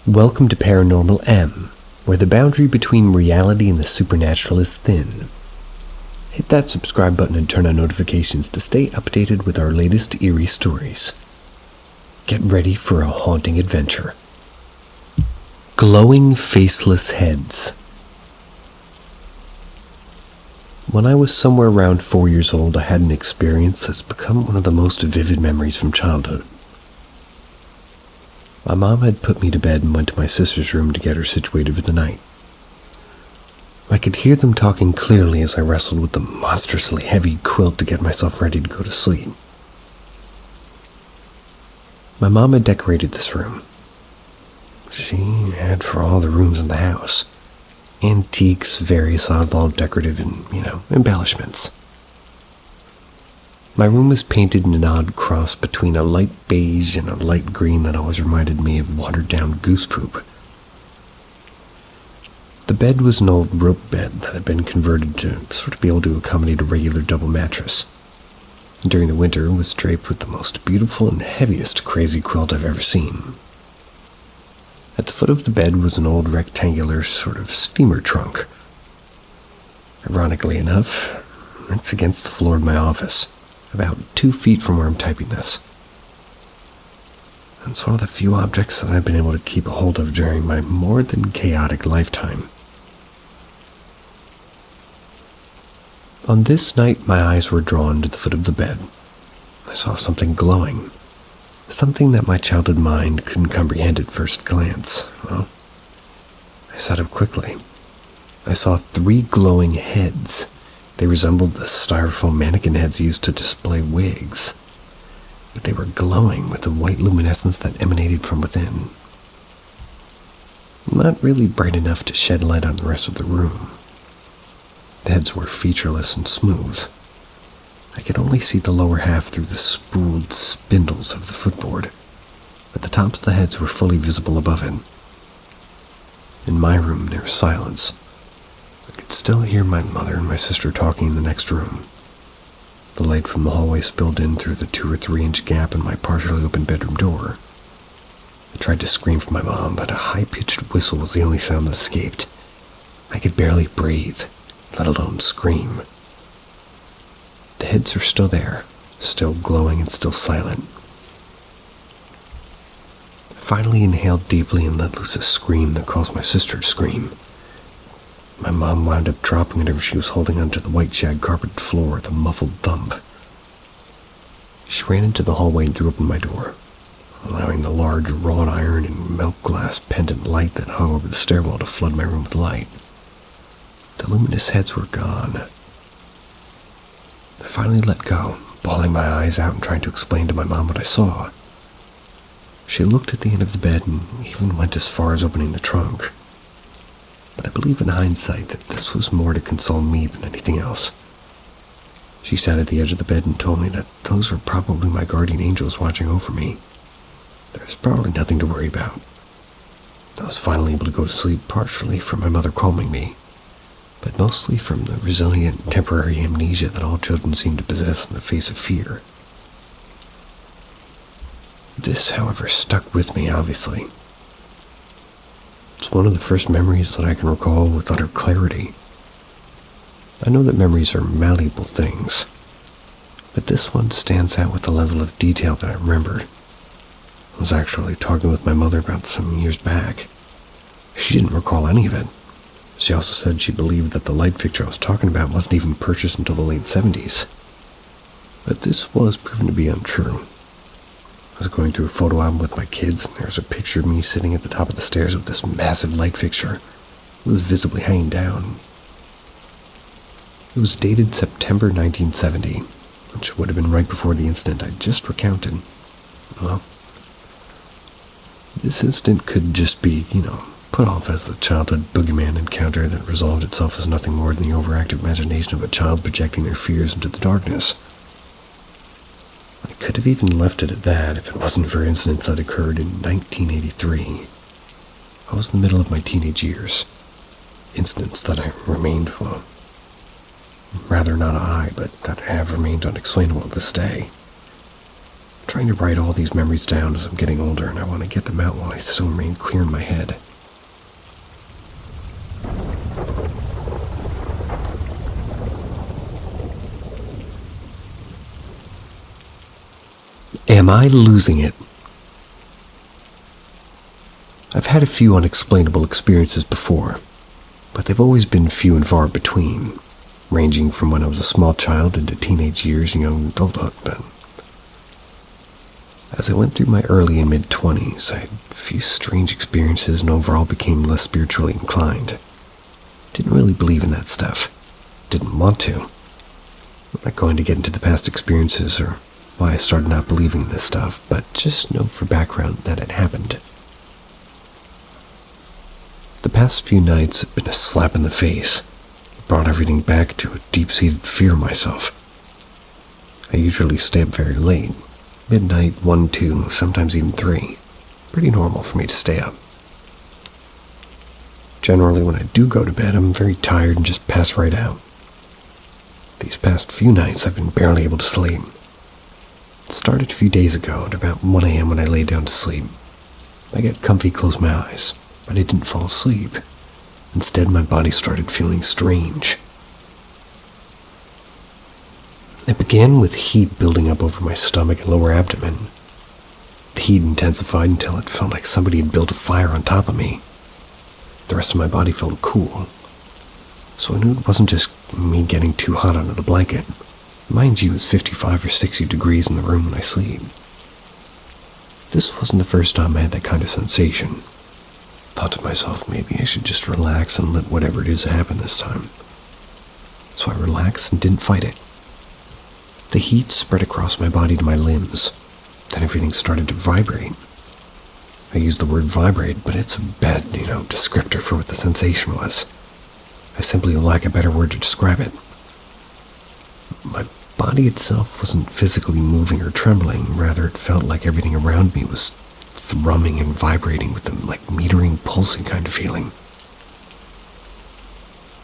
Welcome to Paranormal M, where the boundary between reality and the supernatural is thin. Hit that subscribe button and turn on notifications to stay updated with our latest eerie stories. Get ready for a haunting adventure. Glowing faceless heads. When I was somewhere around 4 years old, I had an experience that's become one of the most vivid memories from childhood. My mom had put me to bed and went to my sister's room to get her situated for the night. I could hear them talking clearly as I wrestled with the monstrously heavy quilt to get myself ready to go to sleep. My mom had decorated this room. She had for all the rooms in the house. Antiques, various oddball decorative and, embellishments. My room was painted in an odd cross between a light beige and a light green that always reminded me of watered-down goose poop. The bed was an old rope bed that had been converted to sort of be able to accommodate a regular double mattress. During the winter, it was draped with the most beautiful and heaviest crazy quilt I've ever seen. At the foot of the bed was an old rectangular sort of steamer trunk. Ironically enough, it's against the floor of my office, about 2 feet from where I'm typing this. It's one of the few objects that I've been able to keep a hold of during my more than chaotic lifetime. On this night, my eyes were drawn to the foot of the bed. I saw something glowing. Something that my childhood mind couldn't comprehend at first glance. Well, I sat up quickly. I saw 3 glowing heads. They resembled the styrofoam mannequin heads used to display wigs, but they were glowing with a white luminescence that emanated from within. Not really bright enough to shed light on the rest of the room. The heads were featureless and smooth. I could only see the lower half through the spooled spindles of the footboard, but the tops of the heads were fully visible above it. In my room, there was silence. I could still hear my mother and my sister talking in the next room. The light from the hallway spilled in through the 2 or 3 inch gap in my partially open bedroom door. I tried to scream for my mom, but a high-pitched whistle was the only sound that escaped. I could barely breathe, let alone scream. The heads are still there, still glowing and still silent. I finally inhaled deeply and let loose a scream that caused my sister to scream. My mom wound up dropping whenever she was holding onto the white shag carpeted floor with a muffled thump. She ran into the hallway and threw open my door, allowing the large wrought iron and milk glass pendant light that hung over the stairwell to flood my room with light. The luminous heads were gone. I finally let go, bawling my eyes out and trying to explain to my mom what I saw. She looked at the end of the bed and even went as far as opening the trunk. But I believe in hindsight that this was more to console me than anything else. She sat at the edge of the bed and told me that those were probably my guardian angels watching over me. There's probably nothing to worry about. I was finally able to go to sleep, partially from my mother calming me, but mostly from the resilient temporary amnesia that all children seem to possess in the face of fear. This, however, stuck with me, obviously. It's one of the first memories that I can recall with utter clarity. I know that memories are malleable things, but this one stands out with a level of detail that I remembered. I was actually talking with my mother about some years back. She didn't recall any of it. She also said she believed that the light fixture I was talking about wasn't even purchased until the late 70s. But this was proven to be untrue. I was going through a photo album with my kids, and there was a picture of me sitting at the top of the stairs with this massive light fixture. It was visibly hanging down. It was dated September 1970, which would have been right before the incident I just recounted. Well, this incident could just be, put off as the childhood boogeyman encounter that resolved itself as nothing more than the overactive imagination of a child projecting their fears into the darkness. I could have even left it at that if it wasn't for incidents that occurred in 1983. I was in the middle of my teenage years. Incidents that I remained, rather not I, but that have remained unexplainable to this day. trying to write all these memories down as I'm getting older, and I want to get them out while I still remain clear in my head. Am I losing it? I've had a few unexplainable experiences before, but they've always been few and far between, ranging from when I was a small child into teenage years and young adulthood. But as I went through my early and mid-20s, I had a few strange experiences and overall became less spiritually inclined. Didn't really believe in that stuff. Didn't want to. I'm not going to get into the past experiences or why I started not believing in this stuff, but just know for background that it happened. The past few nights have been a slap in the face. It brought everything back to a deep-seated fear of myself. I usually stay up very late. Midnight, 1, 2, sometimes even 3. Pretty normal for me to stay up. Generally, when I do go to bed, I'm very tired and just pass right out. These past few nights, I've been barely able to sleep. It started a few days ago at about 1 a.m. when I lay down to sleep. I got comfy, closed my eyes, but I didn't fall asleep. Instead, my body started feeling strange. It began with heat building up over my stomach and lower abdomen. The heat intensified until it felt like somebody had built a fire on top of me. The rest of my body felt cool, so I knew it wasn't just me getting too hot under the blanket. Mind you, it's 55 or 60 degrees in the room when I sleep. This wasn't the first time I had that kind of sensation. Thought to myself, maybe I should just relax and let whatever it is happen this time. So I relaxed and didn't fight it. The heat spread across my body to my limbs. Then everything started to vibrate. I use the word vibrate, but it's a bad, descriptor for what the sensation was. I simply lack a better word to describe it. My body itself wasn't physically moving or trembling, rather it felt like everything around me was thrumming and vibrating with a metering, pulsing kind of feeling.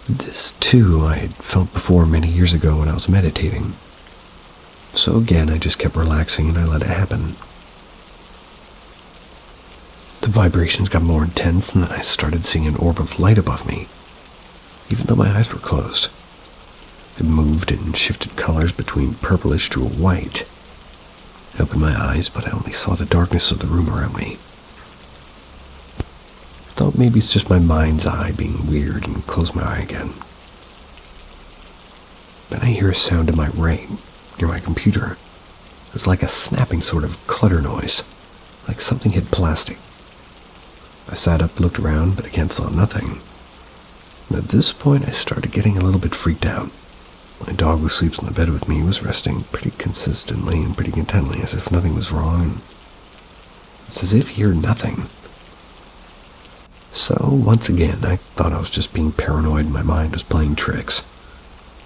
This, too, I had felt before many years ago when I was meditating. So again, I just kept relaxing and I let it happen. The vibrations got more intense and then I started seeing an orb of light above me, even though my eyes were closed. It moved and shifted colors between purplish to a white. I opened my eyes, but I only saw the darkness of the room around me. I thought maybe it's just my mind's eye being weird and closed my eye again. Then I hear a sound in my right, near my computer. It was like a snapping sort of clutter noise, like something hit plastic. I sat up, looked around, but again saw nothing. And at this point, I started getting a little bit freaked out. My dog, who sleeps in the bed with me, was resting pretty consistently and pretty intently, as if nothing was wrong, and it's as if he heard nothing. So, once again, I thought I was just being paranoid and my mind was playing tricks.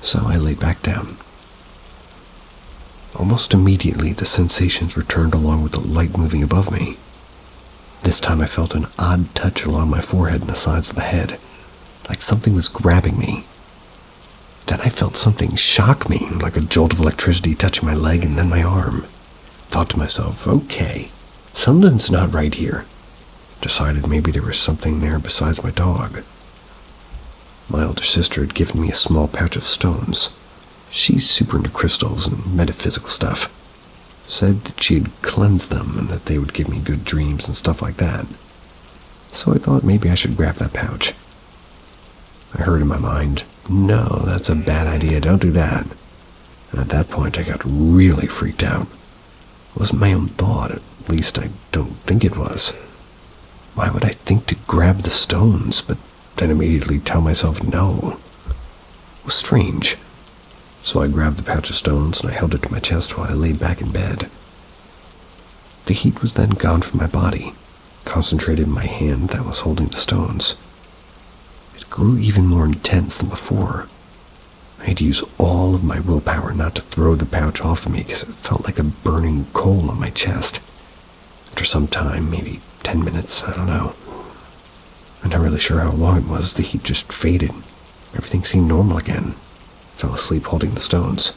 So I laid back down. Almost immediately, the sensations returned along with the light moving above me. This time I felt an odd touch along my forehead and the sides of the head, like something was grabbing me. Then I felt something shock me, like a jolt of electricity touching my leg and then my arm. Thought to myself, okay, something's not right here. Decided maybe there was something there besides my dog. My older sister had given me a small pouch of stones. She's super into crystals and metaphysical stuff. Said that she had cleansed them and that they would give me good dreams and stuff like that. So I thought maybe I should grab that pouch. I heard in my mind, no, that's a bad idea, don't do that. And at that point I got really freaked out. It wasn't my own thought, at least I don't think it was. Why would I think to grab the stones, but then immediately tell myself no? It was strange. So I grabbed the pouch of stones and I held it to my chest while I laid back in bed. The heat was then gone from my body, concentrated in my hand that was holding the stones. It grew even more intense than before. I had to use all of my willpower not to throw the pouch off of me because it felt like a burning coal on my chest. After some time, maybe 10 minutes, I don't know. I'm not really sure how long it was, the heat just faded. Everything seemed normal again. Fell asleep holding the stones.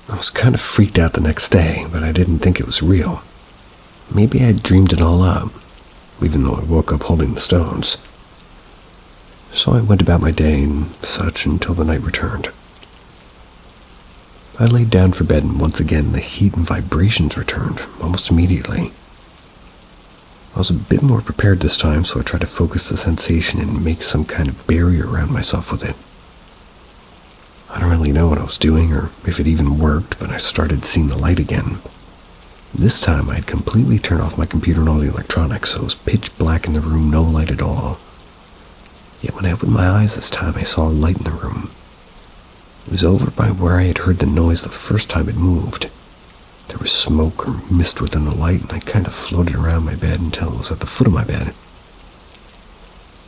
I was kind of freaked out the next day, but I didn't think it was real. Maybe I dreamed it all up, even though I woke up holding the stones. So I went about my day and such until the night returned. I laid down for bed, and once again the heat and vibrations returned almost immediately. I was a bit more prepared this time, so I tried to focus the sensation and make some kind of barrier around myself with it. I don't really know what I was doing or if it even worked, but I started seeing the light again. This time I had completely turned off my computer and all the electronics, so it was pitch black in the room, no light at all. Yet when I opened my eyes this time, I saw a light in the room. It was over by where I had heard the noise the first time it moved. There was smoke or mist within the light, and I kind of floated around my bed until it was at the foot of my bed.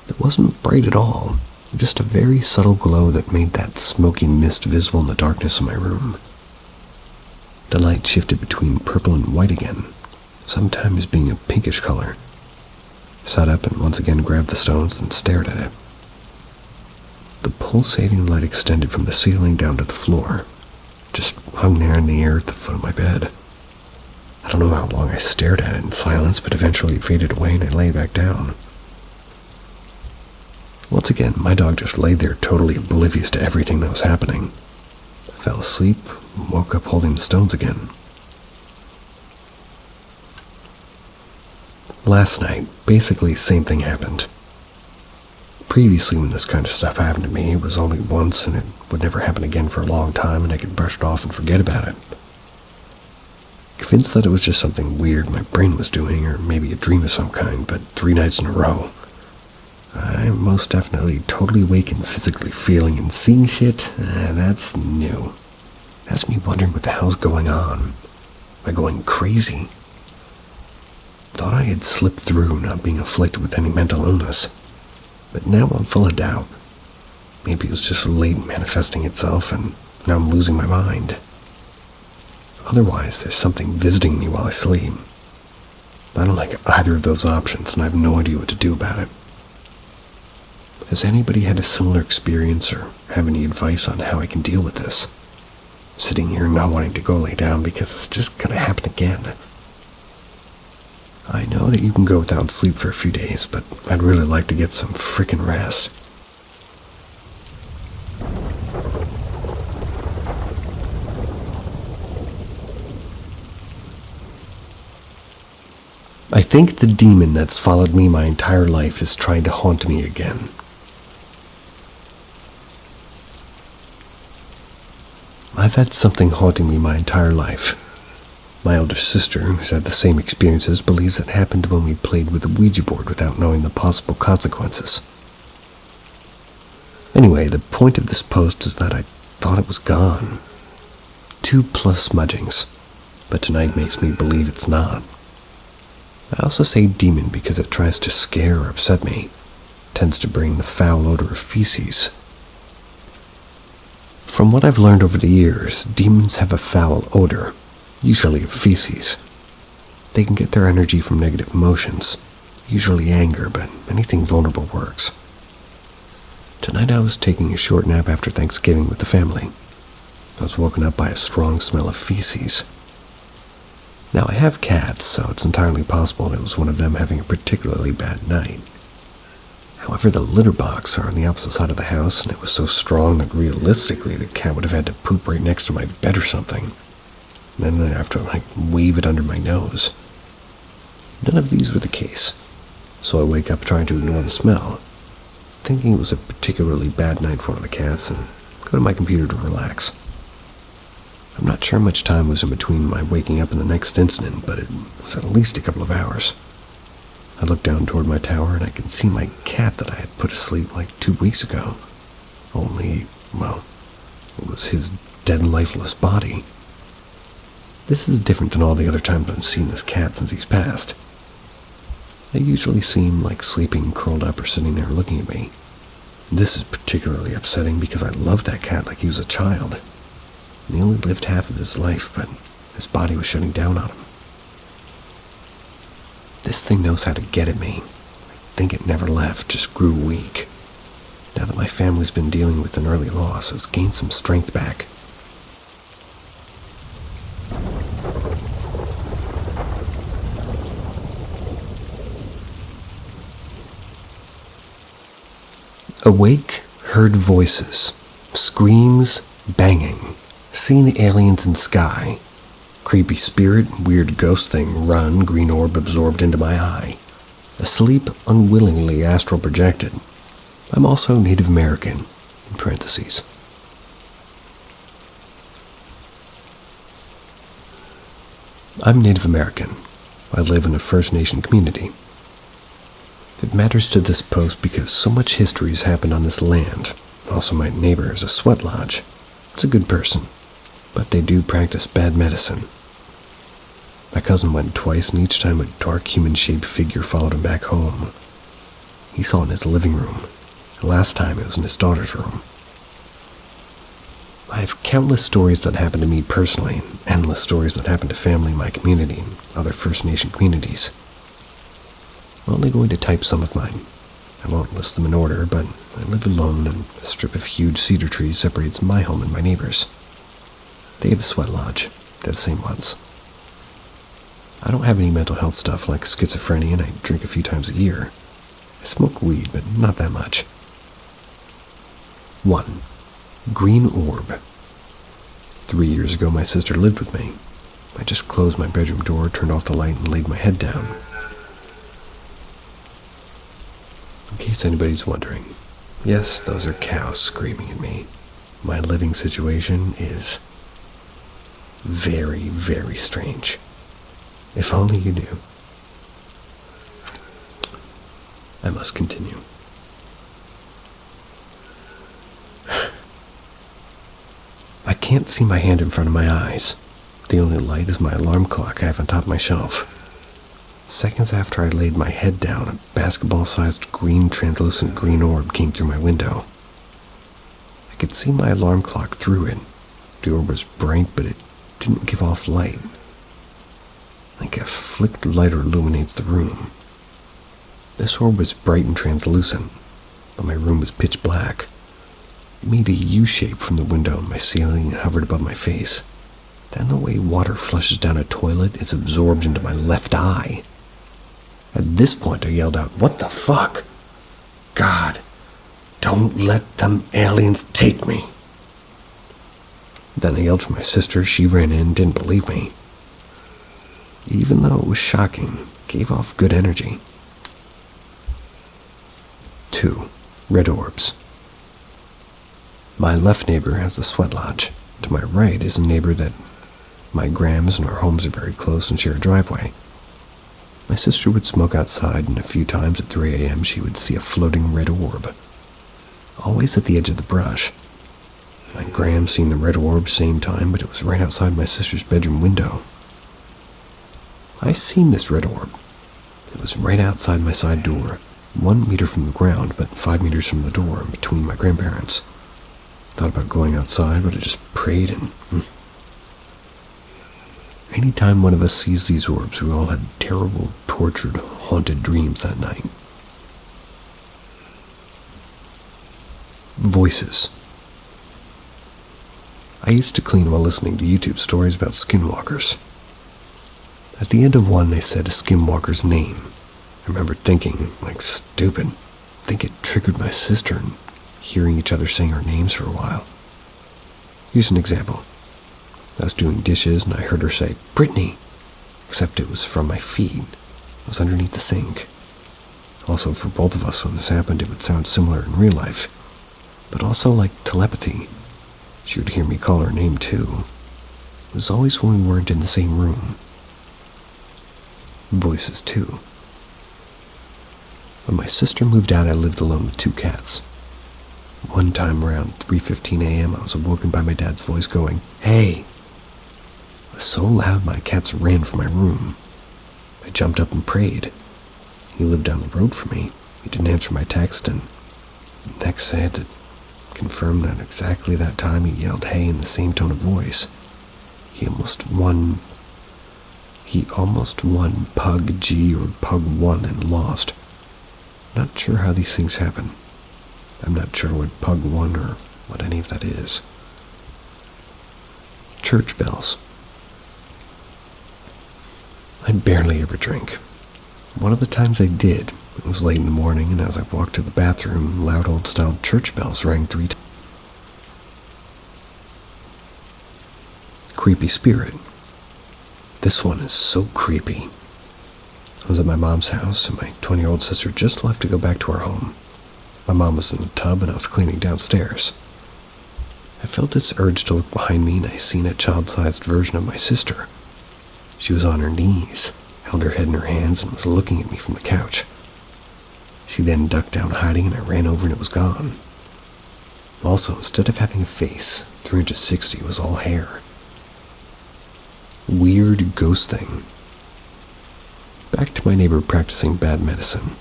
It wasn't bright at all, just a very subtle glow that made that smoky mist visible in the darkness of my room. The light shifted between purple and white again, sometimes being a pinkish color. I sat up and once again grabbed the stones and stared at it. The pulsating light extended from the ceiling down to the floor, just hung there in the air at the foot of my bed. I don't know how long I stared at it in silence, but eventually it faded away and I lay back down. Once again, my dog just lay there totally oblivious to everything that was happening. I fell asleep and woke up holding the stones again. Last night, basically the same thing happened. Previously, when this kind of stuff happened to me, it was only once and it would never happen again for a long time and I could brush it off and forget about it. Convinced that it was just something weird my brain was doing, or maybe a dream of some kind, but 3 nights in a row, I'm most definitely totally awake and physically feeling and seeing shit. That's new. It has me wondering what the hell's going on. Am I going crazy? Thought I had slipped through not being afflicted with any mental illness, but now I'm full of doubt. Maybe it was just late manifesting itself and now I'm losing my mind. Otherwise, there's something visiting me while I sleep. I don't like either of those options and I have no idea what to do about it. Has anybody had a similar experience or have any advice on how I can deal with this? Sitting here not wanting to go lay down because it's just going to happen again. I know that you can go without sleep for a few days, but I'd really like to get some frickin' rest. I think the demon that's followed me my entire life is trying to haunt me again. I've had something haunting me my entire life. My older sister, who's had the same experiences, believes it happened when we played with the Ouija board without knowing the possible consequences. Anyway, the point of this post is that I thought it was gone. 2+ smudgings, but tonight makes me believe it's not. I also say demon because it tries to scare or upset me. It tends to bring the foul odor of feces. From what I've learned over the years, demons have a foul odor, usually of feces. They can get their energy from negative emotions, usually anger, but anything vulnerable works. Tonight I was taking a short nap after Thanksgiving with the family. I was woken up by a strong smell of feces. Now I have cats, so it's entirely possible it was one of them having a particularly bad night. However, the litter box are on the opposite side of the house, and it was so strong that realistically the cat would have had to poop right next to my bed or something. And then I'd have to, wave it under my nose. None of these were the case, so I wake up trying to ignore the smell, thinking it was a particularly bad night for one of the cats, and go to my computer to relax. I'm not sure how much time was in between my waking up and the next incident, but it was at least a couple of hours. I looked down toward my tower and I could see my cat that I had put asleep 2 weeks ago. Only, well, it was his dead and lifeless body. This is different than all the other times I've seen this cat since he's passed. They usually seem like sleeping curled up or sitting there looking at me. This is particularly upsetting because I loved that cat like he was a child. And he only lived half of his life, but his body was shutting down on him. This thing knows how to get at me. I think it never left, just grew weak. Now that my family's been dealing with an early loss, it's gained some strength back. Awake, heard voices, screams, banging, seen aliens in sky, creepy spirit, weird ghost thing run, green orb absorbed into my eye. Asleep, unwillingly astral projected. I'm also Native American, in parentheses. I'm Native American. I live in a First Nation community. It matters to this post because so much history has happened on this land. Also, my neighbor is a sweat lodge. It's a good person, but they do practice bad medicine. My cousin went twice, and each time a dark human-shaped figure followed him back home. He saw it in his living room. The last time it was in his daughter's room. I have countless stories that happened to me personally, and endless stories that happened to family in my community and other First Nation communities. I'm only going to type some of mine. I won't list them in order, but I live alone, and a strip of huge cedar trees separates my home and my neighbors. They have a sweat lodge. They're the same ones. I don't have any mental health stuff like schizophrenia, and I drink a few times a year. I smoke weed, but not that much. 1. Green orb. 3 years ago, my sister lived with me. I just closed my bedroom door, turned off the light, and laid my head down. In case anybody's wondering, yes, those are cows screaming at me. My living situation is very, very strange. If only you knew. I must continue. I can't see my hand in front of my eyes. The only light is my alarm clock I have on top of my shelf. Seconds after I laid my head down, a basketball-sized green, translucent green orb came through my window. I could see my alarm clock through it. The orb was bright, but it didn't give off light. Like a flicked lighter illuminates the room. This orb was bright and translucent, but my room was pitch black. It made a U-shape from the window in my ceiling and hovered above my face. Then the way water flushes down a toilet, it's absorbed into my left eye. At this point, I yelled out, "What the fuck? God, don't let them aliens take me." Then I yelled for my sister. She ran in, didn't believe me. Even though it was shocking, it gave off good energy. 2. Red orbs. My left neighbor has a sweat lodge. To my right is a neighbor that my grams and our homes are very close and share a driveway. My sister would smoke outside, and a few times at 3 a.m. she would see a floating red orb, always at the edge of the brush. My gram seen the red orb same time, but it was right outside my sister's bedroom window. I seen this red orb. It was right outside my side door, 1 meter from the ground, but 5 meters from the door, between my grandparents. Thought about going outside, but I just prayed and... Anytime one of us sees these orbs, we all had terrible, tortured, haunted dreams that night. Voices. I used to clean while listening to YouTube stories about skinwalkers. At the end of one, they said a skinwalker's name. I remember thinking, like stupid, I think it triggered my sister and hearing each other saying our names for a while. Here's an example. I was doing dishes and I heard her say, "Brittany," except it was from my feet. It was underneath the sink. Also, for both of us when this happened, it would sound similar in real life, but also like telepathy. She would hear me call her name too. It was always when we weren't in the same room. Voices too. When my sister moved out, I lived alone with 2 cats. One time around 3:15 a.m., I was awoken by my dad's voice going, "Hey!" It was so loud my cats ran from my room. I jumped up and prayed. He lived down the road from me. He didn't answer my text, and next I had to confirm that exactly that time he yelled "hey" in the same tone of voice. He almost won Pug G or Pug 1 and lost. Not sure how these things happen. I'm not sure what Pug 1 or what any of that is. Church bells. I barely ever drink. One of the times I did, It was late in the morning, and as I walked to the bathroom, loud old-style church bells rang 3 times. Creepy spirit. This one is so creepy. I was at my mom's house, and my 20-year-old sister just left to go back to our home. My mom was in the tub, and I was cleaning downstairs. I felt this urge to look behind me, and I seen a child-sized version of my sister. She was on her knees, held her head in her hands, and was looking at me from the couch. She then ducked down hiding, and I ran over, and it was gone. Also, instead of having a face, 360 was all hair. Weird ghost thing. Back to my neighbor practicing bad medicine.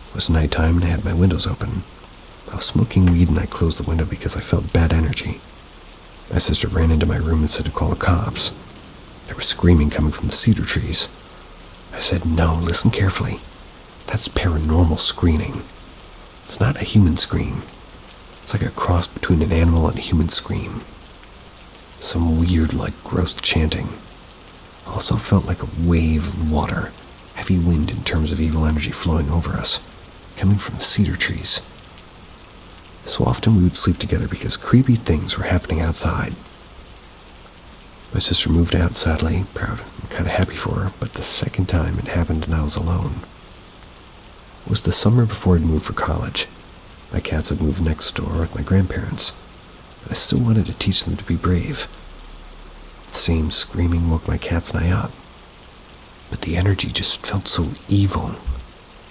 It was nighttime and I had my windows open. I was smoking weed and I closed the window because I felt bad energy. My sister ran into my room and said to call the cops. There was screaming coming from the cedar trees. I said, "No, listen carefully. That's paranormal screaming. It's not a human scream. It's like a cross between an animal and a human scream. Some weird, gross chanting. Also felt like a wave of water, heavy wind in terms of evil energy flowing over us, coming from the cedar trees. So often we would sleep together because creepy things were happening outside." My sister moved out, sadly, proud and kind of happy for her, but the second time it happened and I was alone. It was the summer before I'd moved for college. My cats had moved next door with my grandparents, but I still wanted to teach them to be brave. The same screaming woke my cats and I up, but the energy just felt so evil.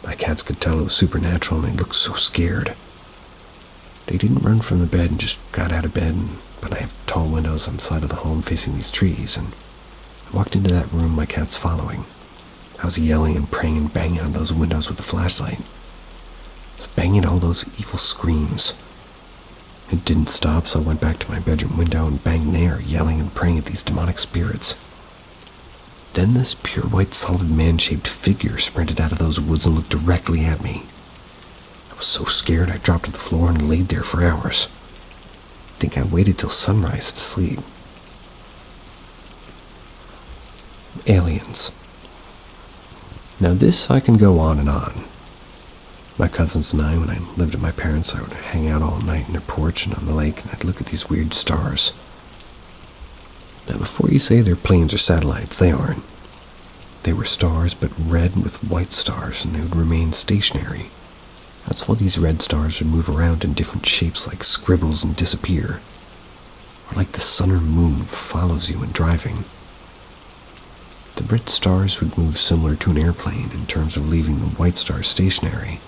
My cats could tell it was supernatural and they looked so scared. They didn't run from the bed and just got out of bed, but I have tall windows on the side of the home facing these trees, and I walked into that room, my cats following. I was yelling and praying and banging on those windows with a flashlight. I was banging all those evil screams. It didn't stop, so I went back to my bedroom window and banged there, yelling and praying at these demonic spirits. Then this pure white solid man-shaped figure sprinted out of those woods and looked directly at me. I was so scared I dropped to the floor and laid there for hours. I think I waited till sunrise to sleep. Aliens. Now this I can go on and on. My cousins and I, when I lived at my parents', I would hang out all night in their porch and on the lake, and I'd look at these weird stars. Now before you say they're planes or satellites, they aren't. They were stars, but red with white stars, and they would remain stationary. That's why these red stars would move around in different shapes like scribbles and disappear. Or like the sun or moon follows you when driving. The red stars would move similar to an airplane in terms of leaving the white stars stationary,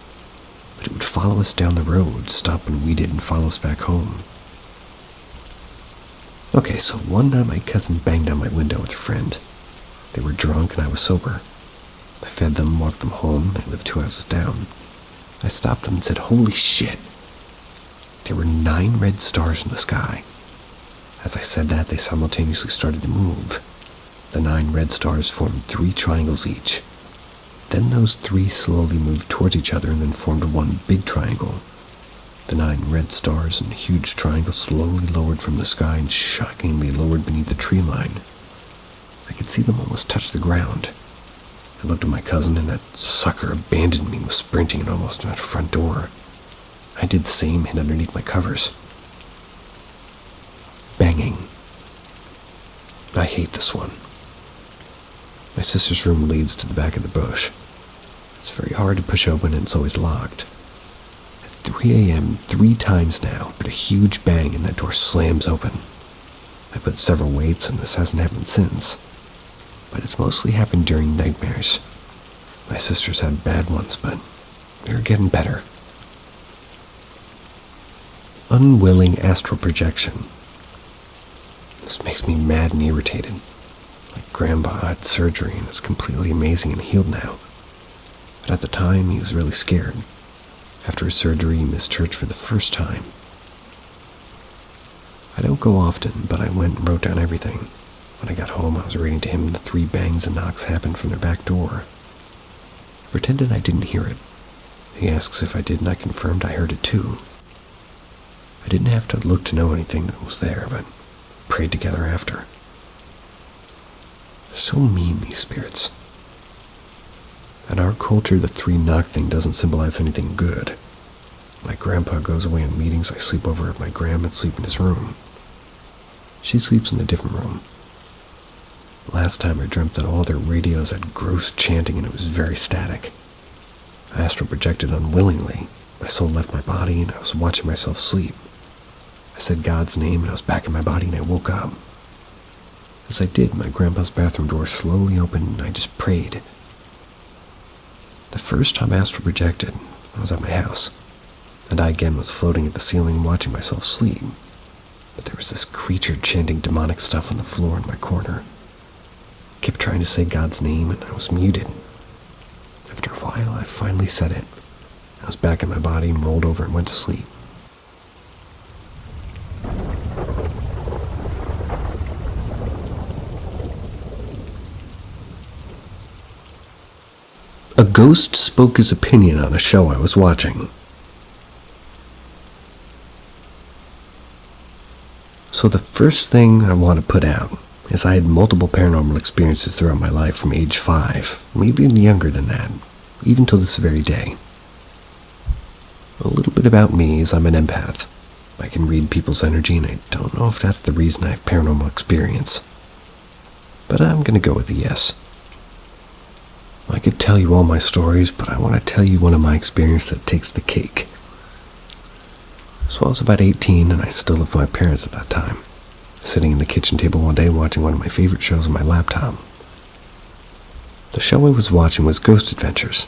but it would follow us down the road, stop when we did, and follow us back home. Okay, so one night my cousin banged on my window with her friend. They were drunk and I was sober. I fed them, walked them home. They lived 2 houses down. I stopped them and said, "Holy shit!" There were 9 red stars in the sky. As I said that, they simultaneously started to move. The 9 red stars formed 3 triangles each. Then those 3 slowly moved towards each other and then formed one big triangle. The 9 red stars and huge triangle slowly lowered from the sky and shockingly lowered beneath the tree line. I could see them almost touch the ground. I looked at my cousin, and that sucker abandoned me and was sprinting and almost out the front door. I did the same, hid underneath my covers. Banging. I hate this one. My sister's room leads to the back of the bush. It's very hard to push open and it's always locked. At 3 a.m., 3 times now, but a huge bang and that door slams open. I put several weights and this hasn't happened since. But it's mostly happened during nightmares. My sister's had bad ones, but they're getting better. Unwilling astral projection. This makes me mad and irritated. Like Grandpa had surgery and is completely amazing and healed now. But at the time, he was really scared. After his surgery, he missed church for the first time. I don't go often, but I went and wrote down everything. When I got home, I was reading to him the 3 bangs and knocks happened from their back door. I pretended I didn't hear it. He asks if I did, and I confirmed I heard it too. I didn't have to look to know anything that was there, but prayed together after. They're so mean, these spirits. In our culture, the three-knock thing doesn't symbolize anything good. My grandpa goes away on meetings, I sleep over at my grandma and sleep in his room. She sleeps in a different room. Last time I dreamt that all their radios had gross chanting and it was very static. I astral projected unwillingly. My soul left my body and I was watching myself sleep. I said God's name and I was back in my body and I woke up. As I did, my grandpa's bathroom door slowly opened and I just prayed. The first time I astral projected, I was at my house, and I again was floating at the ceiling watching myself sleep. But there was this creature chanting demonic stuff on the floor in my corner. I kept trying to say God's name and I was muted. After a while, I finally said it. I was back in my body and rolled over and went to sleep. A ghost spoke his opinion on a show I was watching. So the first thing I want to put out is I had multiple paranormal experiences throughout my life from age 5, maybe even younger than that, even till this very day. A little bit about me is I'm an empath. I can read people's energy and I don't know if that's the reason I have paranormal experience. But I'm going to go with a yes. I could tell you all my stories, but I want to tell you one of my experiences that takes the cake. So I was about 18 and I still lived with my parents at that time, sitting in the kitchen table one day watching one of my favorite shows on my laptop. The show I was watching was Ghost Adventures.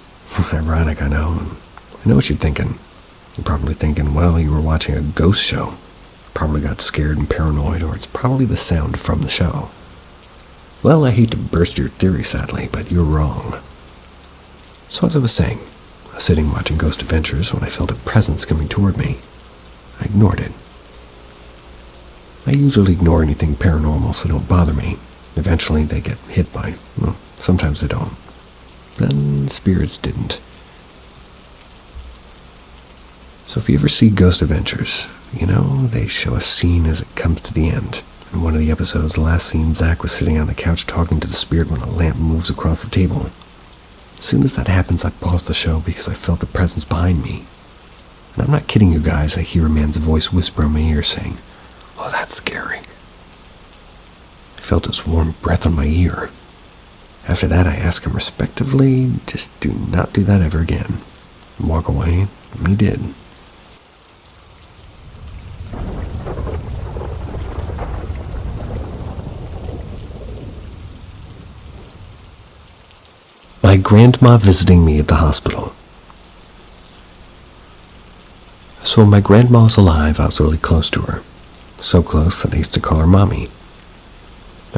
Ironic, I know. I know what you're thinking. You're probably thinking, well, you were watching a ghost show. Probably got scared and paranoid, or it's probably the sound from the show. Well, I hate to burst your theory, sadly, but you're wrong. So as I was saying, I was sitting watching Ghost Adventures when I felt a presence coming toward me. I ignored it. I usually ignore anything paranormal so don't bother me. Eventually they get hit by, well, sometimes they don't. Then spirits didn't. So if you ever see Ghost Adventures, you know, they show a scene as it comes to the end. In one of the episodes, the last scene, Zach was sitting on the couch talking to the spirit when a lamp moves across the table. As soon as that happens, I pause the show because I felt the presence behind me. And I'm not kidding you guys, I hear a man's voice whisper in my ear saying, "Oh, that's scary." I felt his warm breath on my ear. After that, I asked him respectively, just do not do that ever again. And walk away, and he did. My grandma visiting me at the hospital. So when my grandma was alive, I was really close to her. So close that I used to call her Mommy.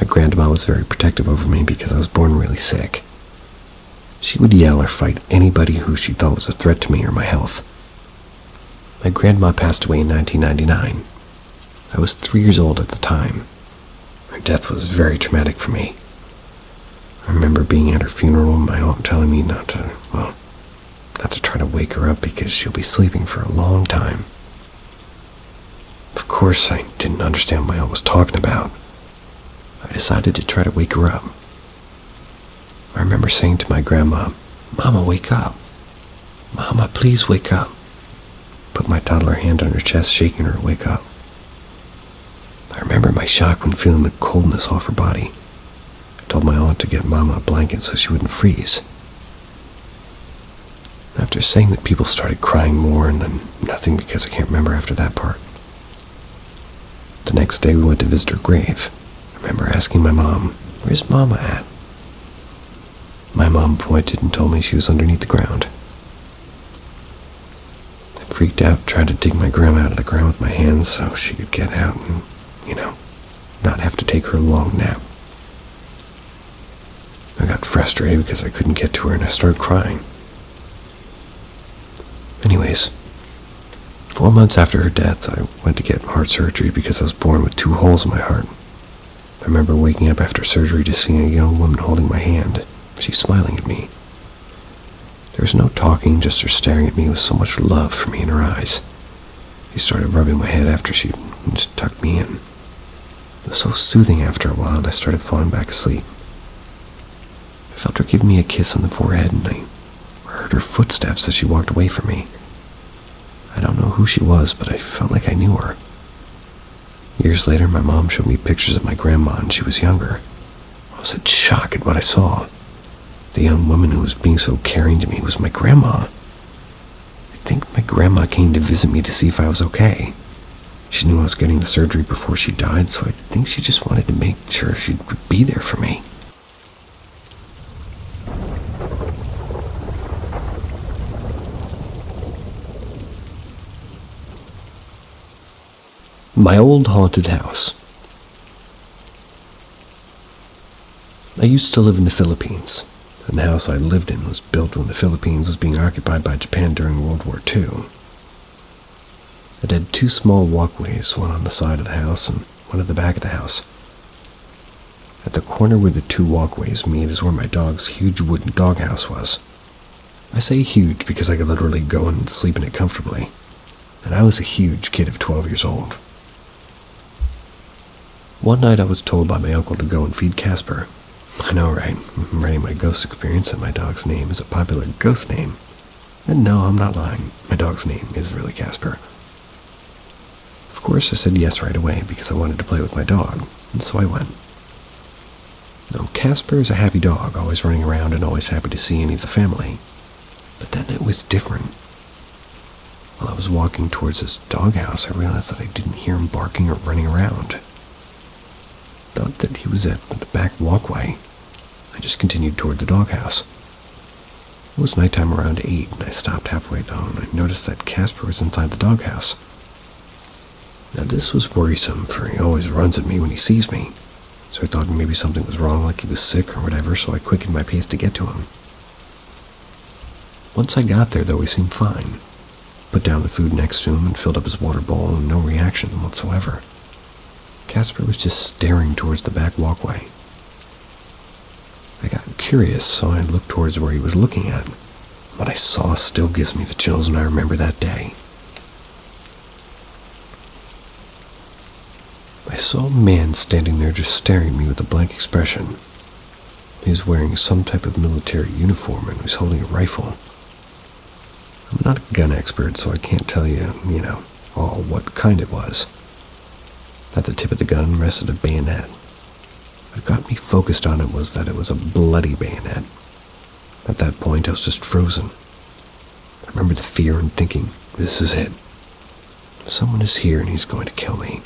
My grandma was very protective over me because I was born really sick. She would yell or fight anybody who she thought was a threat to me or my health. My grandma passed away in 1999. I was 3 years old at the time. Her death was very traumatic for me. I remember being at her funeral and my aunt telling me not to try to wake her up because she'll be sleeping for a long time. Of course, I didn't understand what my aunt was talking about. I decided to try to wake her up. I remember saying to my grandma, "Mama, wake up. Mama, please wake up." Put my toddler hand on her chest, shaking her to wake up. I remember my shock when feeling the coldness off her body. I told my aunt to get Mama a blanket so she wouldn't freeze. After saying that, people started crying more, and then nothing because I can't remember after that part. The next day we went to visit her grave. I remember asking my mom, "Where's Mama at?" My mom pointed and told me she was underneath the ground. I freaked out, tried to dig my grandma out of the ground with my hands so she could get out and, not have to take her long nap. I got frustrated because I couldn't get to her and I started crying. Anyways, 4 months after her death, I went to get heart surgery because I was born with 2 holes in my heart. I remember waking up after surgery to seeing a young woman holding my hand. She's smiling at me. There was no talking, just her staring at me with so much love for me in her eyes. She started rubbing my head after she just tucked me in. It was so soothing after a while, and I started falling back asleep. felt her give me a kiss on the forehead, and I heard her footsteps as she walked away from me. I don't know who she was, but I felt like I knew her. Years later, my mom showed me pictures of my grandma when she was younger. I was in shock at what I saw. The young woman who was being so caring to me was my grandma. I think my grandma came to visit me to see if I was okay. She knew I was getting the surgery before she died, so I think she just wanted to make sure she would be there for me. My old haunted house. I used to live in the Philippines, and the house I lived in was built when the Philippines was being occupied by Japan during World War II. It had two small walkways, one on the side of the house and one at the back of the house. At the corner where the two walkways meet is where my dog's huge wooden doghouse was. I say huge because I could literally go in and sleep in it comfortably, and I was a huge kid of 12 years old. One night I was told by my uncle to go and feed Casper. I know, right? I'm writing my ghost experience and my dog's name is a popular ghost name. And no, I'm not lying. My dog's name is really Casper. Of course, I said yes right away because I wanted to play with my dog, and so I went. Now, Casper is a happy dog, always running around and always happy to see any of the family. But that night was different. While I was walking towards his doghouse, I realized that I didn't hear him barking or running around. Thought that he was at the back walkway. I just continued toward the doghouse. It was nighttime around 8, and I stopped halfway though, and I noticed that Casper was inside the doghouse. Now this was worrisome, for he always runs at me when he sees me, so I thought maybe something was wrong, like he was sick or whatever, so I quickened my pace to get to him. Once I got there, though, he seemed fine. Put down the food next to him and filled up his water bowl, and no reaction whatsoever. Casper was just staring towards the back walkway. I got curious, so I looked towards where he was looking at. What I saw still gives me the chills, and I remember that day. I saw a man standing there just staring at me with a blank expression. He was wearing some type of military uniform and was holding a rifle. I'm not a gun expert, so I can't tell you, all what kind it was. At the tip of the gun rested a bayonet. What got me focused on it was that it was a bloody bayonet. At that point, I was just frozen. I remember the fear and thinking, this is it. Someone is here and he's going to kill me.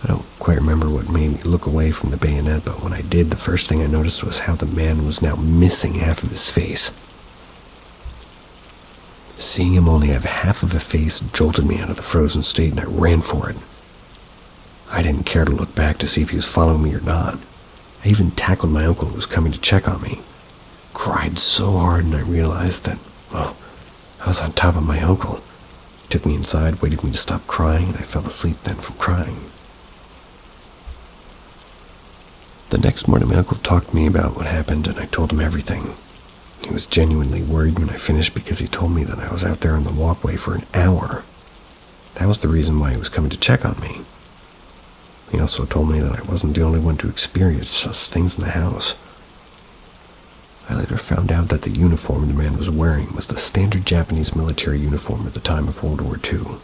I don't quite remember what made me look away from the bayonet, but when I did, the first thing I noticed was how the man was now missing half of his face. Seeing him only have half of a face jolted me out of the frozen state, and I ran for it. I didn't care to look back to see if he was following me or not. I even tackled my uncle who was coming to check on me. Cried so hard, and I realized that, I was on top of my uncle. He took me inside, waited for me to stop crying, and I fell asleep then from crying. The next morning, my uncle talked to me about what happened, and I told him everything. He was genuinely worried when I finished because he told me that I was out there on the walkway for an hour. That was the reason why he was coming to check on me. He also told me that I wasn't the only one to experience such things in the house. I later found out that the uniform the man was wearing was the standard Japanese military uniform at the time of World War II.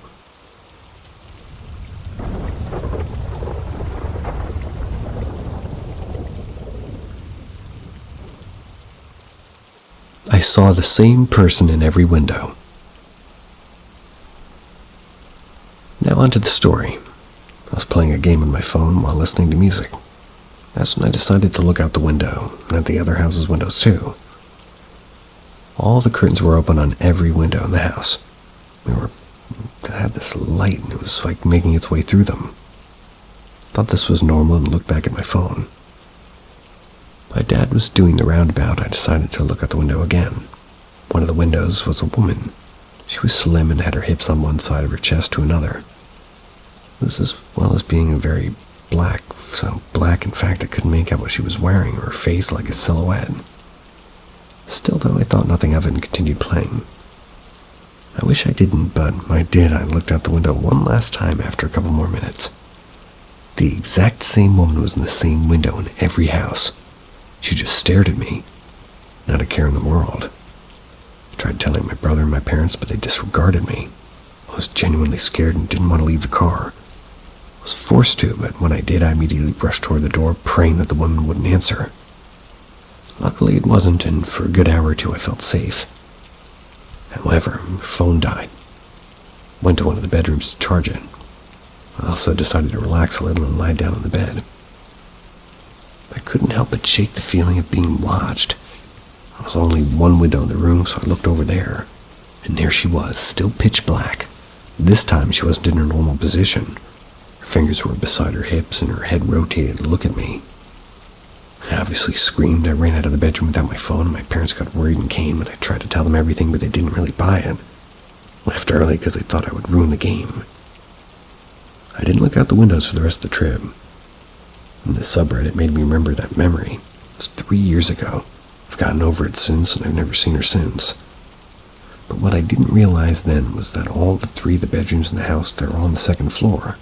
I saw the same person in every window. Now onto the story. I was playing a game on my phone while listening to music. That's when I decided to look out the window, and at the other house's windows too. All the curtains were open on every window in the house. They had this light, and it was like making its way through them. Thought this was normal and looked back at my phone. My dad was doing the roundabout. I decided to look out the window again. One of the windows was a woman. She was slim and had her hips on one side of her chest to another. It was as well as being very black, so black in fact I couldn't make out what she was wearing, or her face like a silhouette. Still though, I thought nothing of it and continued playing. I wish I didn't, but I did. I looked out the window one last time after a couple more minutes. The exact same woman was in the same window in every house. She She just stared at me, not a care in the world. I tried telling my brother and my parents, but they disregarded me. I was genuinely scared and didn't want to leave the car. I was forced to, but when I did, I immediately rushed toward the door, praying that the woman wouldn't answer. Luckily, it wasn't, and for a good hour or two, I felt safe. However, my phone died. Went to one of the bedrooms to charge it. I also decided to relax a little and lie down on the bed. I couldn't help but shake the feeling of being watched. There was only one window in the room, so I looked over there. And there she was, still pitch black. This time she wasn't in her normal position. Her fingers were beside her hips and her head rotated to look at me. I obviously screamed. I ran out of the bedroom without my phone, and my parents got worried and came, and I tried to tell them everything, but they didn't really buy it. Left early because they thought I would ruin the game. I didn't look out the windows for the rest of the trip. And the subreddit made me remember that memory. It was 3 years ago. I've gotten over it since, and I've never seen her since. But what I didn't realize then was that all the 3 of the bedrooms in the house, they're on the 2nd floor.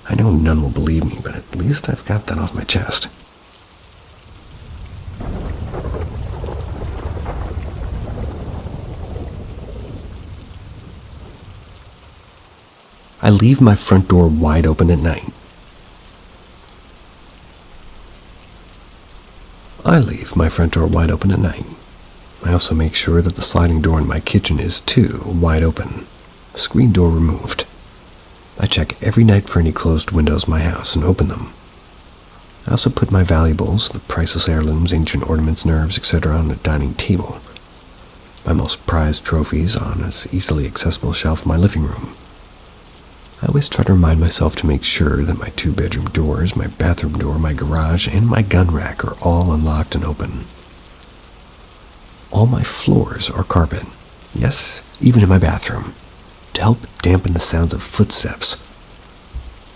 I know none will believe me, but at least I've got that off my chest. I leave my front door wide open at night. I leave my front door wide open at night. I also make sure that the sliding door in my kitchen is, too, wide open. Screen door removed. I check every night for any closed windows in my house and open them. I also put my valuables, the priceless heirlooms, ancient ornaments, nerves, etc. on the dining table. My most prized trophies on an easily accessible shelf in my living room. I always try to remind myself to make sure that my 2-bedroom doors, my bathroom door, my garage, and my gun rack are all unlocked and open. All my floors are carpet. Yes, even in my bathroom, to help dampen the sounds of footsteps.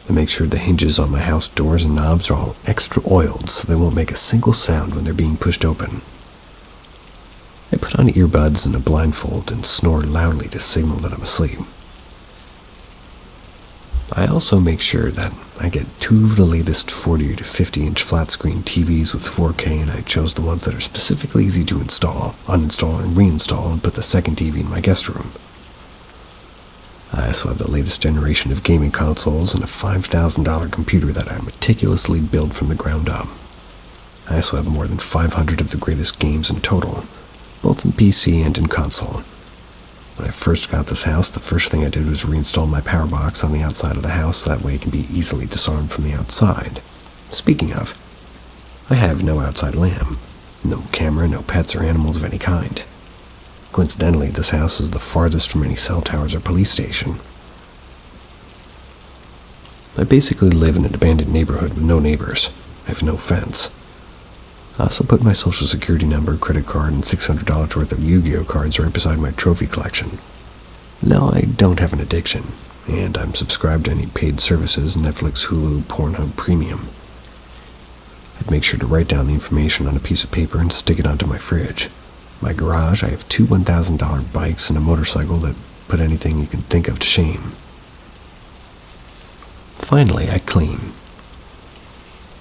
I make sure the hinges on my house doors and knobs are all extra oiled so they won't make a single sound when they're being pushed open. I put on earbuds and a blindfold and snore loudly to signal that I'm asleep. I also make sure that I get 2 of the latest 40 to 50-inch flat-screen TVs with 4K, and I chose the ones that are specifically easy to install, uninstall, and reinstall, and put the second TV in my guest room. I also have the latest generation of gaming consoles and a $5,000 computer that I meticulously built from the ground up. I also have more than 500 of the greatest games in total, both in PC and in console. When I first got this house, the first thing I did was reinstall my power box on the outside of the house, so that way it can be easily disarmed from the outside. Speaking of, I have no outside lamp, no camera, no pets or animals of any kind. Coincidentally, this house is the farthest from any cell towers or police station. I basically live in an abandoned neighborhood with no neighbors. I have no fence. I also put my social security number, credit card, and $600 worth of Yu-Gi-Oh cards right beside my trophy collection. No, I don't have an addiction, and I'm subscribed to any paid services, Netflix, Hulu, Pornhub Premium. I'd make sure to write down the information on a piece of paper and stick it onto my fridge. My garage, I have 2 $1,000 bikes and a motorcycle that put anything you can think of to shame. Finally, I clean.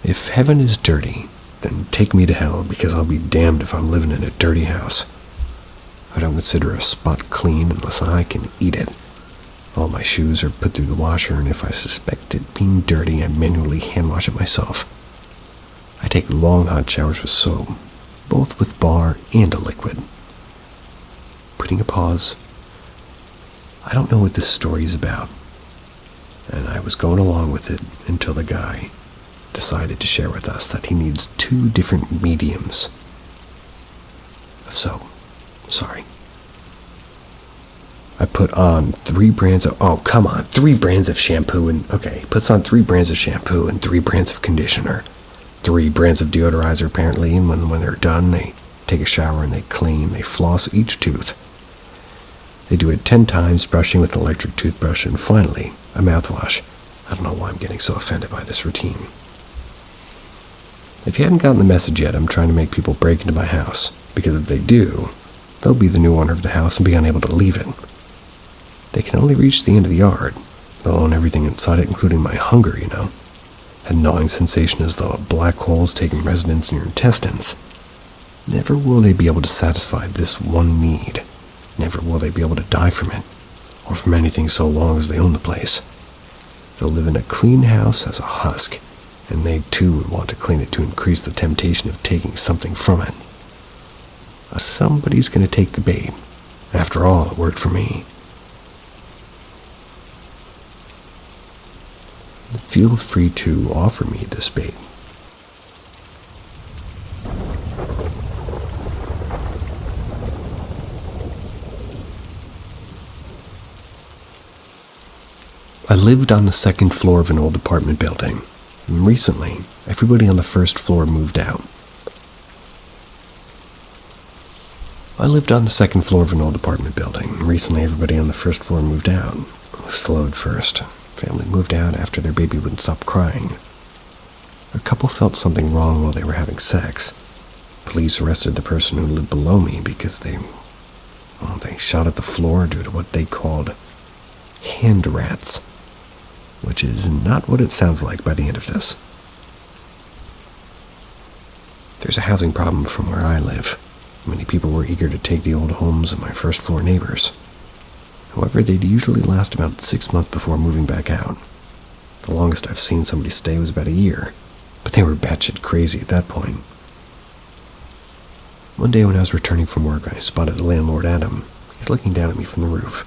If heaven is dirty, then take me to hell, because I'll be damned if I'm living in a dirty house. I don't consider a spot clean unless I can eat it. All my shoes are put through the washer, and if I suspect it being dirty, I manually hand wash it myself. I take long hot showers with soap, both with bar and a liquid. Putting a pause. I don't know what this story is about, and I was going along with it until the guy decided to share with us that he needs 2 different mediums of soap. Sorry. I put on 3 brands of, 3 brands of shampoo and, he puts on 3 brands of shampoo and 3 brands of conditioner. 3 brands of deodorizer apparently, and when they're done, they take a shower and they clean, they floss each tooth. They do it 10 times, brushing with an electric toothbrush, and finally, a mouthwash. I don't know why I'm getting so offended by this routine. If you haven't gotten the message yet, I'm trying to make people break into my house, because if they do, they'll be the new owner of the house and be unable to leave it. They can only reach the end of the yard. They'll own everything inside it, including my hunger, a gnawing sensation as though a black hole is taking residence in your intestines. Never will they be able to satisfy this one need. Never will they be able to die from it, or from anything so long as they own the place. They'll live in a clean house as a husk, and they too would want to clean it to increase the temptation of taking something from it. Somebody's going to take the bait. After all, it worked for me. Feel free to offer me this bait. I lived on the second floor of an old apartment building, and recently, everybody on the first floor moved out. I lived on the second floor of an old apartment building, and recently everybody on the first floor moved out. It was slow at first. Family moved out after their baby wouldn't stop crying. A couple felt something wrong while they were having sex. Police arrested the person who lived below me because they shot at the floor due to what they called hand rats, which is not what it sounds like by the end of this. There's a housing problem from where I live. Many people were eager to take the old homes of my first floor neighbors. However, they'd usually last about 6 months before moving back out. The longest I've seen somebody stay was about a year, but they were batshit crazy at that point. One day when I was returning from work, I spotted the landlord, Adam. He's looking down at me from the roof.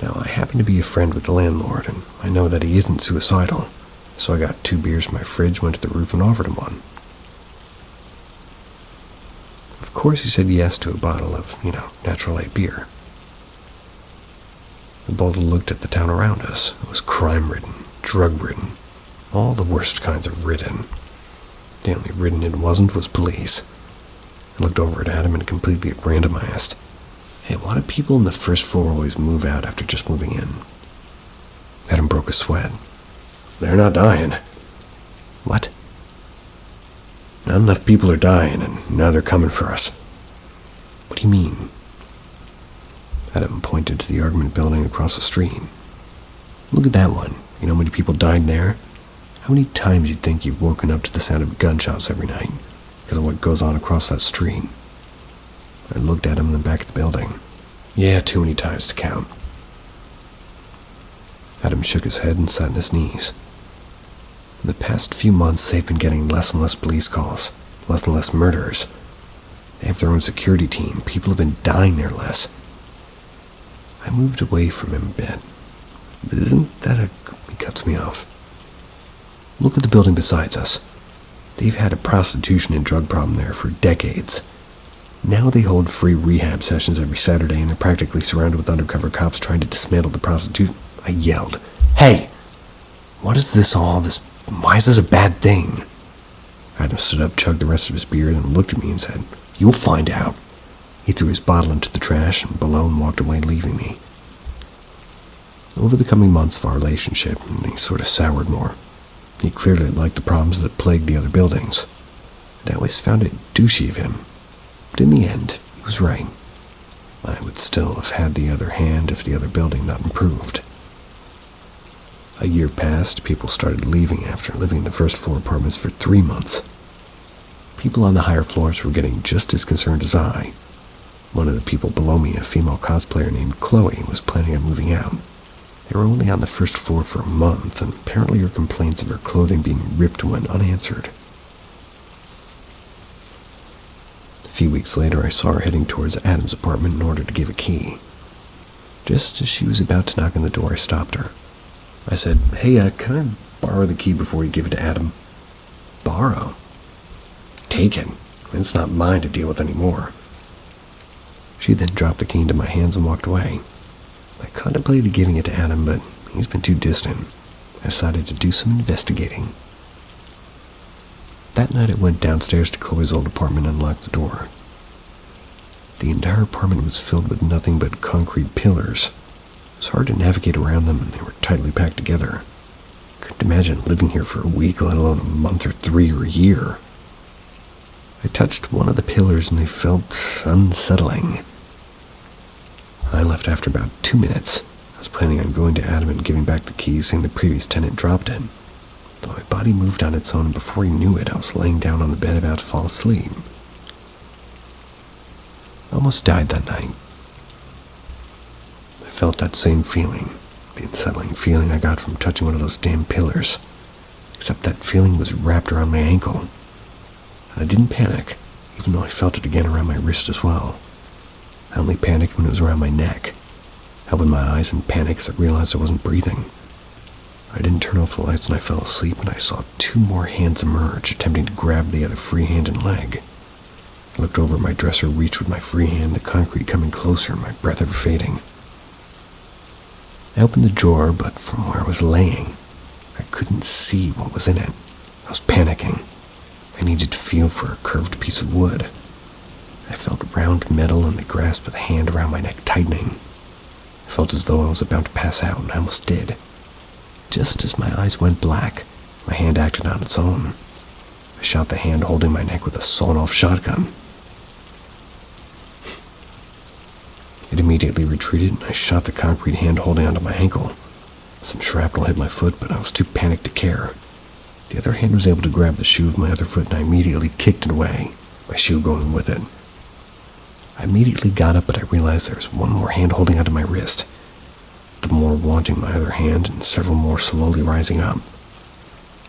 Now, I happen to be a friend with the landlord, and I know that he isn't suicidal, so I got 2 beers from my fridge, went to the roof, and offered him one. Of course, he said yes to a bottle of, natural light beer. The bottle looked at the town around us. It was crime-ridden, drug-ridden, all the worst kinds of ridden. The only ridden it wasn't was police. I looked over at Adam and completely at random I asked, "Hey, why do people on the first floor always move out after just moving in?" Adam broke a sweat. "They're not dying." "What?" "Not enough people are dying, and now they're coming for us." "What do you mean?" Adam pointed to the argument building across the street. "Look at that one. You know how many people died there? How many times you'd think you've woken up to the sound of gunshots every night because of what goes on across that street?" I looked at him in the back of the building. "Yeah, too many times to count." Adam shook his head and sat on his knees. In the past few months, they've been getting less and less police calls, less and less murders. They have their own security team. People have been dying there less. I moved away from him a bit. But isn't that He cuts me off. "Look at the building besides us. They've had a prostitution and drug problem there for decades. Now they hold free rehab sessions every Saturday, and they're practically surrounded with undercover cops trying to dismantle the prostitution." I yelled, "Hey! What is this all? Why is this a bad thing?" Adam stood up, chugged the rest of his beer, then looked at me and said, "You'll find out." He threw his bottle into the trash and below and walked away, leaving me. Over the coming months of our relationship, he sort of soured more. He clearly liked the problems that plagued the other buildings. And I always found it douchey of him. But in the end, he was right. I would still have had the other hand if the other building not improved. A year passed, people started leaving after living in the first floor apartments for 3 months. People on the higher floors were getting just as concerned as I. One of the people below me, a female cosplayer named Chloe, was planning on moving out. They were only on the first floor for a month, and apparently her complaints of her clothing being ripped went unanswered. A few weeks later, I saw her heading towards Adam's apartment in order to give a key. Just as she was about to knock on the door, I stopped her. I said, "Hey, can I borrow the key before you give it to Adam?" "Borrow?" "Take it. It's not mine to deal with anymore." She then dropped the key into my hands and walked away. I contemplated giving it to Adam, but he's been too distant. I decided to do some investigating. That night I went downstairs to Chloe's old apartment and unlocked the door. The entire apartment was filled with nothing but concrete pillars. It was hard to navigate around them, and they were tightly packed together. I couldn't imagine living here for a week, let alone a month or 3 or a year. I touched one of the pillars and they felt unsettling. I left after about 2 minutes. I was planning on going to Adam and giving back the keys, saying the previous tenant dropped it. But my body moved on its own, and before I knew it, I was laying down on the bed about to fall asleep. I almost died that night. I felt that same feeling, the unsettling feeling I got from touching one of those damn pillars, except that feeling was wrapped around my ankle. And I didn't panic, even though I felt it again around my wrist as well. I only panicked when it was around my neck. I opened my eyes in panic as I realized I wasn't breathing. I didn't turn off the lights and I fell asleep, and I saw 2 more hands emerge, attempting to grab the other free hand and leg. I looked over at my dresser, reached with my free hand, the concrete coming closer, my breath ever fading. I opened the drawer, but from where I was laying, I couldn't see what was in it. I was panicking. I needed to feel for a curved piece of wood. I felt round metal and the grasp of the hand around my neck tightening. I felt as though I was about to pass out, and I almost did. Just as my eyes went black, my hand acted on its own. I shot the hand holding my neck with a sawn-off shotgun. It immediately retreated, and I shot the concrete hand holding onto my ankle. Some shrapnel hit my foot, but I was too panicked to care. The other hand was able to grab the shoe of my other foot, and I immediately kicked it away, my shoe going with it. I immediately got up, but I realized there was 1 more hand holding onto my wrist, the more wanting my other hand, and several more slowly rising up.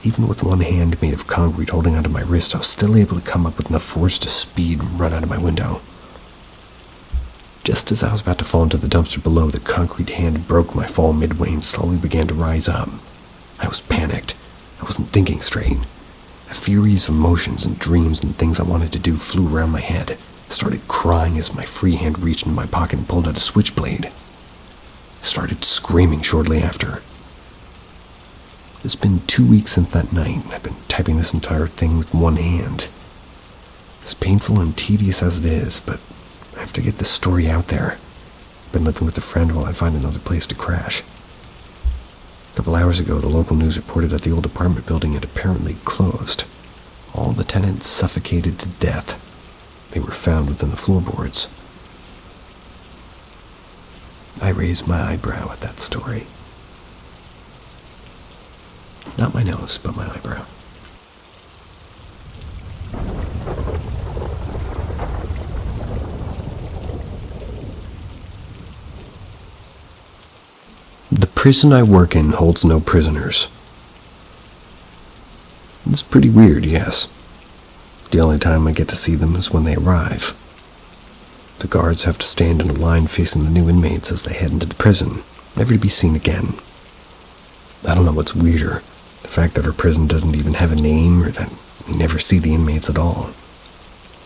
Even with 1 hand made of concrete holding onto my wrist, I was still able to come up with enough force to speed and run out of my window. Just as I was about to fall into the dumpster below, the concrete hand broke my fall midway and slowly began to rise up. I was panicked. I wasn't thinking straight. A furies of emotions and dreams and things I wanted to do flew around my head. I started crying as my free hand reached into my pocket and pulled out a switchblade. I started screaming shortly after. It's been 2 weeks since that night, and I've been typing this entire thing with 1 hand. As painful and tedious as it is, but I have to get this story out there. I've been living with a friend while I find another place to crash. A couple hours ago, the local news reported that the old apartment building had apparently closed. All the tenants suffocated to death. They were found within the floorboards. I raised my eyebrow at that story. Not my nose, but my eyebrow. The prison I work in holds no prisoners. It's pretty weird, yes. The only time I get to see them is when they arrive. The guards have to stand in a line facing the new inmates as they head into the prison, never to be seen again. I don't know what's weirder, the fact that our prison doesn't even have a name, or that we never see the inmates at all.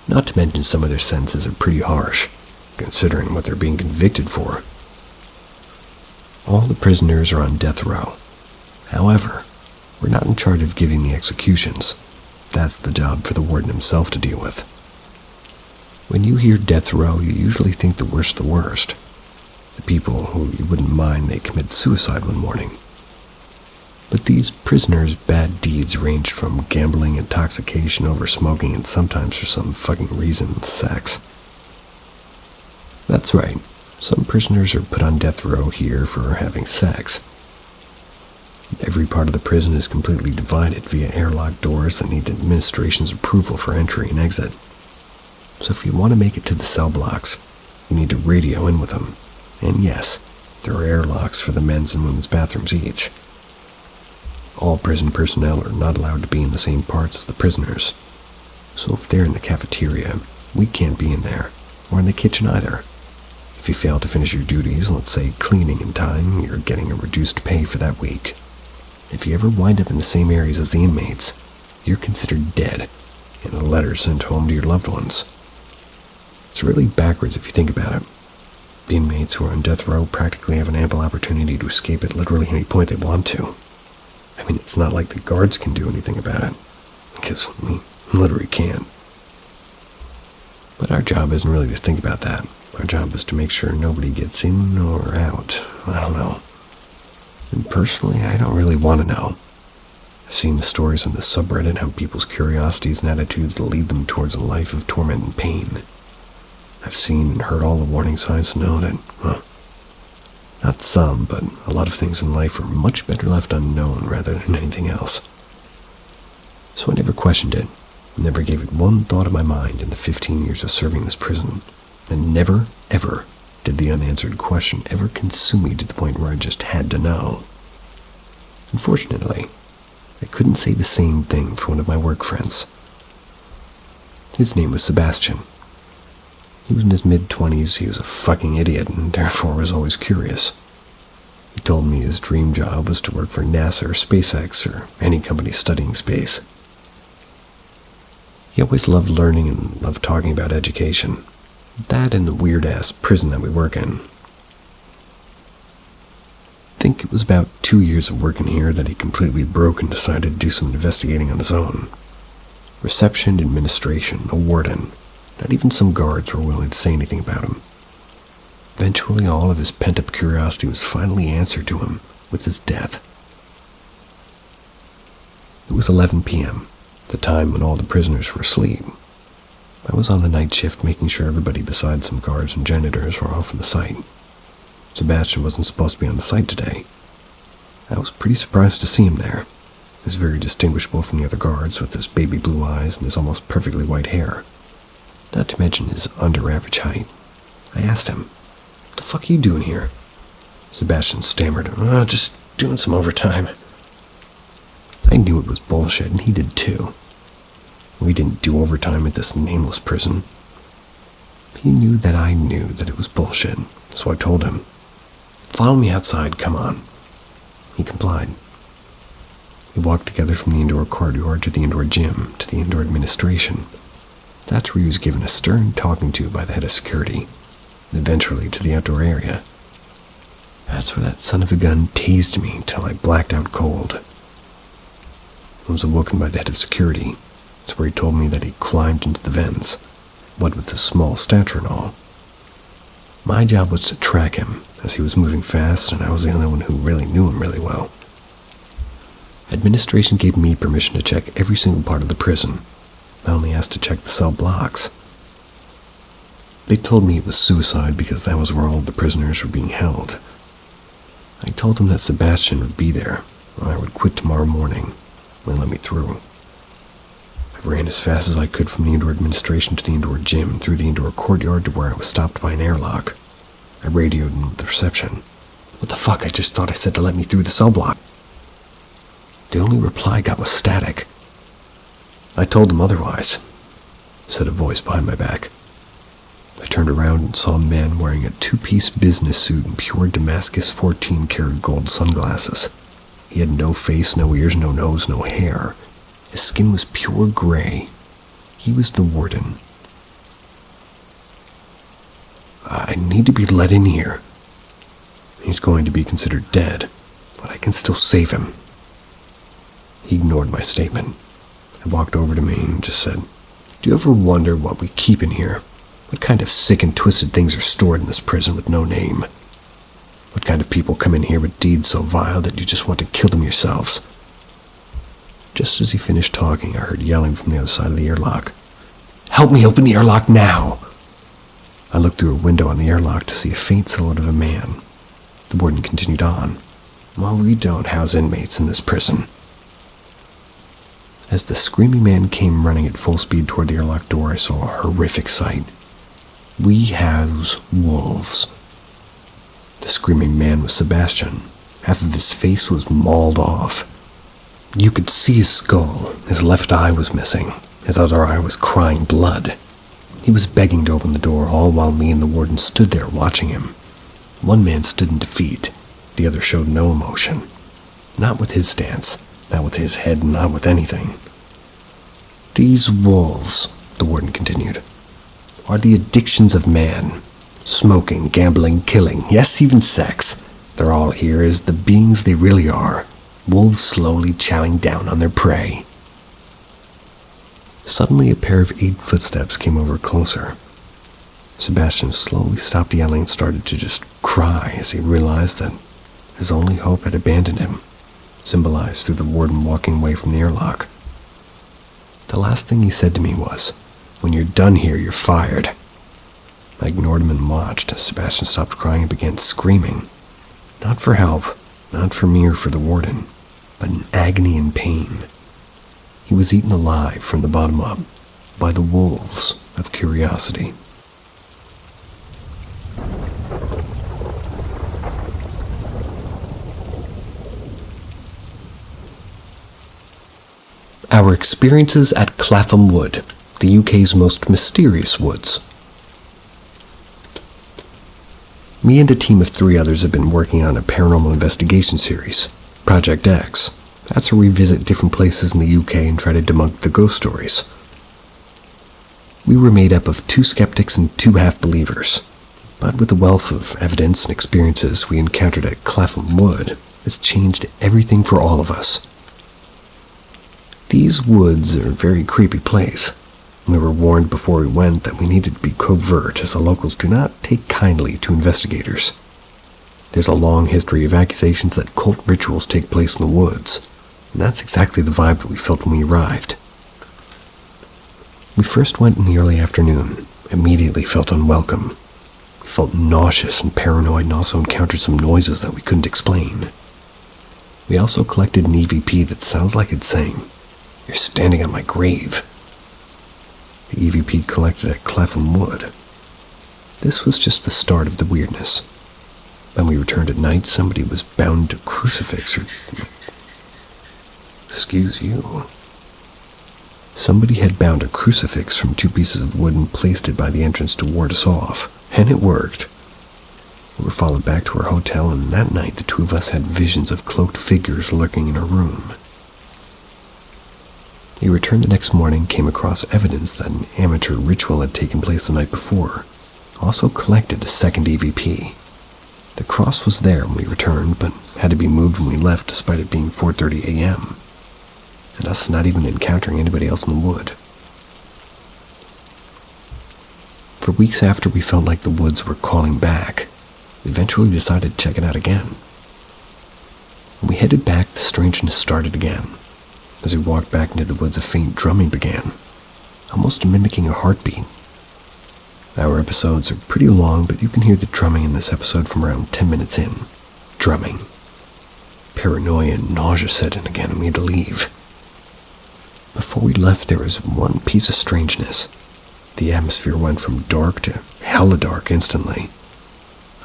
Not to mention some of their sentences are pretty harsh, considering what they're being convicted for. All the prisoners are on death row. However, we're not in charge of giving the executions. That's the job for the warden himself to deal with. When you hear death row, you usually think the worst. The people who you wouldn't mind they commit suicide one morning. But these prisoners' bad deeds ranged from gambling, intoxication, over smoking, and sometimes for some fucking reason, sex. That's right, some prisoners are put on death row here for having sex. Every part of the prison is completely divided via airlock doors that need administration's approval for entry and exit. So if you want to make it to the cell blocks, you need to radio in with them. And yes, there are airlocks for the men's and women's bathrooms each. All prison personnel are not allowed to be in the same parts as the prisoners. So if they're in the cafeteria, we can't be in there, or in the kitchen either. If you fail to finish your duties, let's say cleaning in time, you're getting a reduced pay for that week. If you ever wind up in the same areas as the inmates, you're considered dead, and a letter sent home to your loved ones. It's really backwards if you think about it. The inmates who are on death row practically have an ample opportunity to escape at literally any point they want to. I mean, it's not like the guards can do anything about it, because we literally can't. But our job isn't really to think about that. Our job is to make sure nobody gets in or out. I don't know. And personally, I don't really want to know. I've seen the stories on the subreddit how people's curiosities and attitudes lead them towards a life of torment and pain. I've seen and heard all the warning signs to know that, well, not some, but a lot of things in life are much better left unknown rather than anything else. So I never questioned it, never gave it one thought of my mind in the 15 years of serving this prison, and never, ever did the unanswered question ever consume me to the point where I just had to know. Unfortunately, I couldn't say the same thing for one of my work friends. His name was Sebastian. He was in his mid-20s, he was a fucking idiot, and therefore was always curious. He told me his dream job was to work for NASA or SpaceX or any company studying space. He always loved learning and loved talking about education. That and the weird-ass prison that we work in. I think it was about 2 years of working here that he completely broke and decided to do some investigating on his own. Reception, administration, a warden, not even some guards were willing to say anything about him. Eventually, all of his pent-up curiosity was finally answered to him with his death. It was 11 p.m., the time when all the prisoners were asleep. I was on the night shift making sure everybody besides some guards and janitors were off on the site. Sebastian wasn't supposed to be on the site today. I was pretty surprised to see him there. He was very distinguishable from the other guards with his baby blue eyes and his almost perfectly white hair. Not to mention his under-average height. I asked him, "What the fuck are you doing here?" Sebastian stammered, "Just doing some overtime." I knew it was bullshit, and he did too. We didn't do overtime at this nameless prison. He knew that I knew that it was bullshit, so I told him, "Follow me outside, come on." He complied. We walked together from the indoor courtyard to the indoor gym, to the indoor administration. That's where he was given a stern talking to by the head of security, and eventually to the outdoor area. That's where that son of a gun tased me till I blacked out cold. I was awoken by the head of security. That's where he told me that he climbed into the vents, what with his small stature and all. My job was to track him, as he was moving fast, and I was the only one who really knew him really well. Administration gave me permission to check every single part of the prison. I only asked to check the cell blocks. They told me it was suicide because that was where all of the prisoners were being held. I told them that Sebastian would be there, or I would quit tomorrow morning, when they let me through. I ran as fast as I could from the indoor administration to the indoor gym, through the indoor courtyard to where I was stopped by an airlock. I radioed in the reception. "What the fuck, I just thought I said to let me through the cell block." The only reply I got was static. "I told them otherwise," said a voice behind my back. I turned around and saw a man wearing a two-piece business suit and pure Damascus 14-karat gold sunglasses. He had no face, no ears, no nose, no hair. His skin was pure gray. He was the warden. "I need to be let in here. He's going to be considered dead, but I can still save him." He ignored my statement. I walked over to me and just said, "Do you ever wonder what we keep in here? What kind of sick and twisted things are stored in this prison with no name? What kind of people come in here with deeds so vile that you just want to kill them yourselves?" Just as he finished talking, I heard yelling from the other side of the airlock. "Help me open the airlock now!" I looked through a window on the airlock to see a faint silhouette of a man. The warden continued on. "Well, we don't house inmates in this prison." As the screaming man came running at full speed toward the airlock door, I saw a horrific sight. "We house wolves." The screaming man was Sebastian. Half of his face was mauled off. You could see his skull. His left eye was missing. His other eye was crying blood. He was begging to open the door, all while me and the warden stood there watching him. One man stood in defeat. The other showed no emotion. Not with his stance, not with his head, not with anything. "These wolves," the warden continued, "are the addictions of man. Smoking, gambling, killing, yes, even sex. They're all here as the beings they really are. Wolves slowly chowing down on their prey." Suddenly, a pair of 8 footsteps came over closer. Sebastian slowly stopped yelling and started to just cry as he realized that his only hope had abandoned him, symbolized through the warden walking away from the airlock. The last thing he said to me was, "When you're done here, you're fired." I ignored him and watched as Sebastian stopped crying and began screaming. Not for help, not for me or for the warden, but in agony and pain. He was eaten alive from the bottom up by the wolves of curiosity. Our experiences at Clapham Wood, the UK's most mysterious woods. Me and a team of 3 others have been working on a paranormal investigation series, Project X. That's where we visit different places in the UK and try to debunk the ghost stories. We were made up of 2 skeptics and 2 half-believers, but with the wealth of evidence and experiences we encountered at Clapham Wood, it's changed everything for all of us. These woods are a very creepy place. We were warned before we went that we needed to be covert, as the locals do not take kindly to investigators. There's a long history of accusations that cult rituals take place in the woods, and that's exactly the vibe that we felt when we arrived. We first went in the early afternoon, immediately felt unwelcome. We felt nauseous and paranoid and also encountered some noises that we couldn't explain. We also collected an EVP that sounds like it's saying, "You're standing on my grave." The EVP collected at Clapham Wood. This was just the start of the weirdness. When we returned at night, somebody was bound to a crucifix or... Excuse you. Somebody had bound a crucifix from 2 pieces of wood and placed it by the entrance to ward us off, and it worked. We were followed back to our hotel, and that night the 2 of us had visions of cloaked figures lurking in our room. We returned the next morning, came across evidence that an amateur ritual had taken place the night before, also collected a second EVP. The cross was there when we returned, but had to be moved when we left despite it being 4:30 a.m., and us not even encountering anybody else in the wood. For weeks after we felt like the woods were calling back, we eventually decided to check it out again. When we headed back, the strangeness started again. As we walked back into the woods, a faint drumming began, almost mimicking a heartbeat. Our episodes are pretty long, but you can hear the drumming in this episode from around 10 minutes in. Drumming. Paranoia and nausea set in again, and we had to leave. Before we left, there was one piece of strangeness. The atmosphere went from dark to hella dark instantly,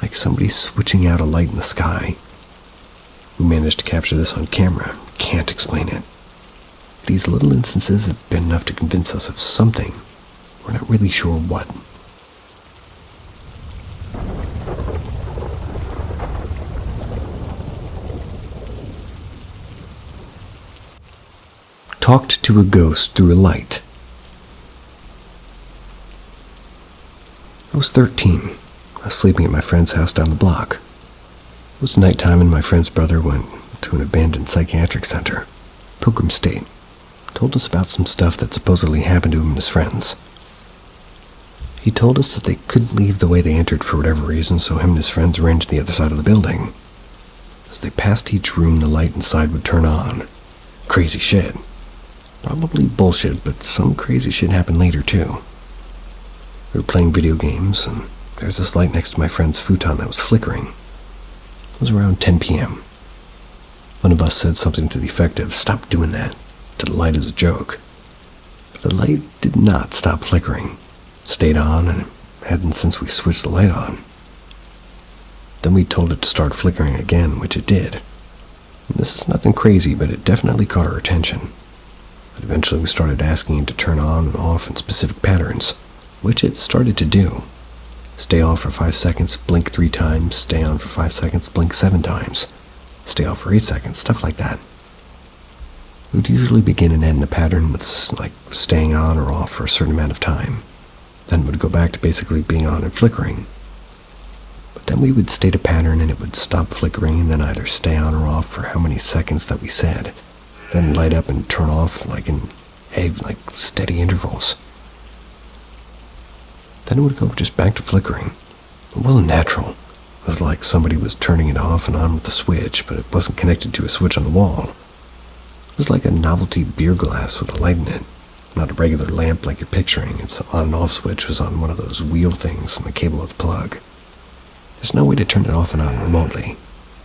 like somebody switching out a light in the sky. We managed to capture this on camera. Can't explain it. These little instances have been enough to convince us of something. We're not really sure what. Talked to a ghost through a light. I was 13. I was sleeping at my friend's house down the block. It was nighttime and my friend's brother went to an abandoned psychiatric center, Pilgrim State. Told us about some stuff that supposedly happened to him and his friends. He told us that they couldn't leave the way they entered for whatever reason, so him and his friends ran to the other side of the building. As they passed each room, the light inside would turn on. Crazy shit. Probably bullshit, but some crazy shit happened later too. We were playing video games, and there was this light next to my friend's futon that was flickering. It was around 10 p.m. One of us said something to the effect of, "Stop doing that," to the light as a joke. But the light did not stop flickering. It stayed on, and it hadn't since we switched the light on. Then we told it to start flickering again, which it did. And this is nothing crazy, but it definitely caught our attention. But eventually we started asking it to turn on and off in specific patterns, which it started to do. Stay off for 5 seconds, blink 3 times, stay on for 5 seconds, blink 7 times, stay off for 8 seconds, stuff like that. We would usually begin and end the pattern with like staying on or off for a certain amount of time. Then it would go back to basically being on and flickering. But then we would state a pattern and it would stop flickering and then either stay on or off for how many seconds that we said. Then light up and turn off like in steady intervals. Then it would go just back to flickering. It wasn't natural. It was like somebody was turning it off and on with a switch, but it wasn't connected to a switch on the wall. It was like a novelty beer glass with a light in it, not a regular lamp like you're picturing. Its on and off switch was on one of those wheel things and the cable of the plug. There's no way to turn it off and on remotely,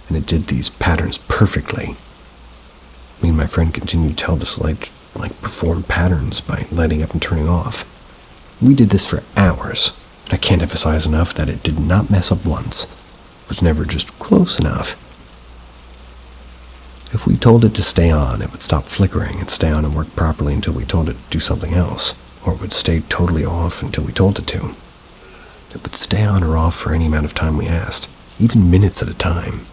and it did these patterns perfectly. Me and my friend continued to tell this light like perform patterns by lighting up and turning off. We did this for hours, and I can't emphasize enough that it did not mess up once. It was never just close enough. If we told it to stay on, it would stop flickering and stay on and work properly until we told it to do something else, or it would stay totally off until we told it to. It would stay on or off for any amount of time we asked, even minutes at a time.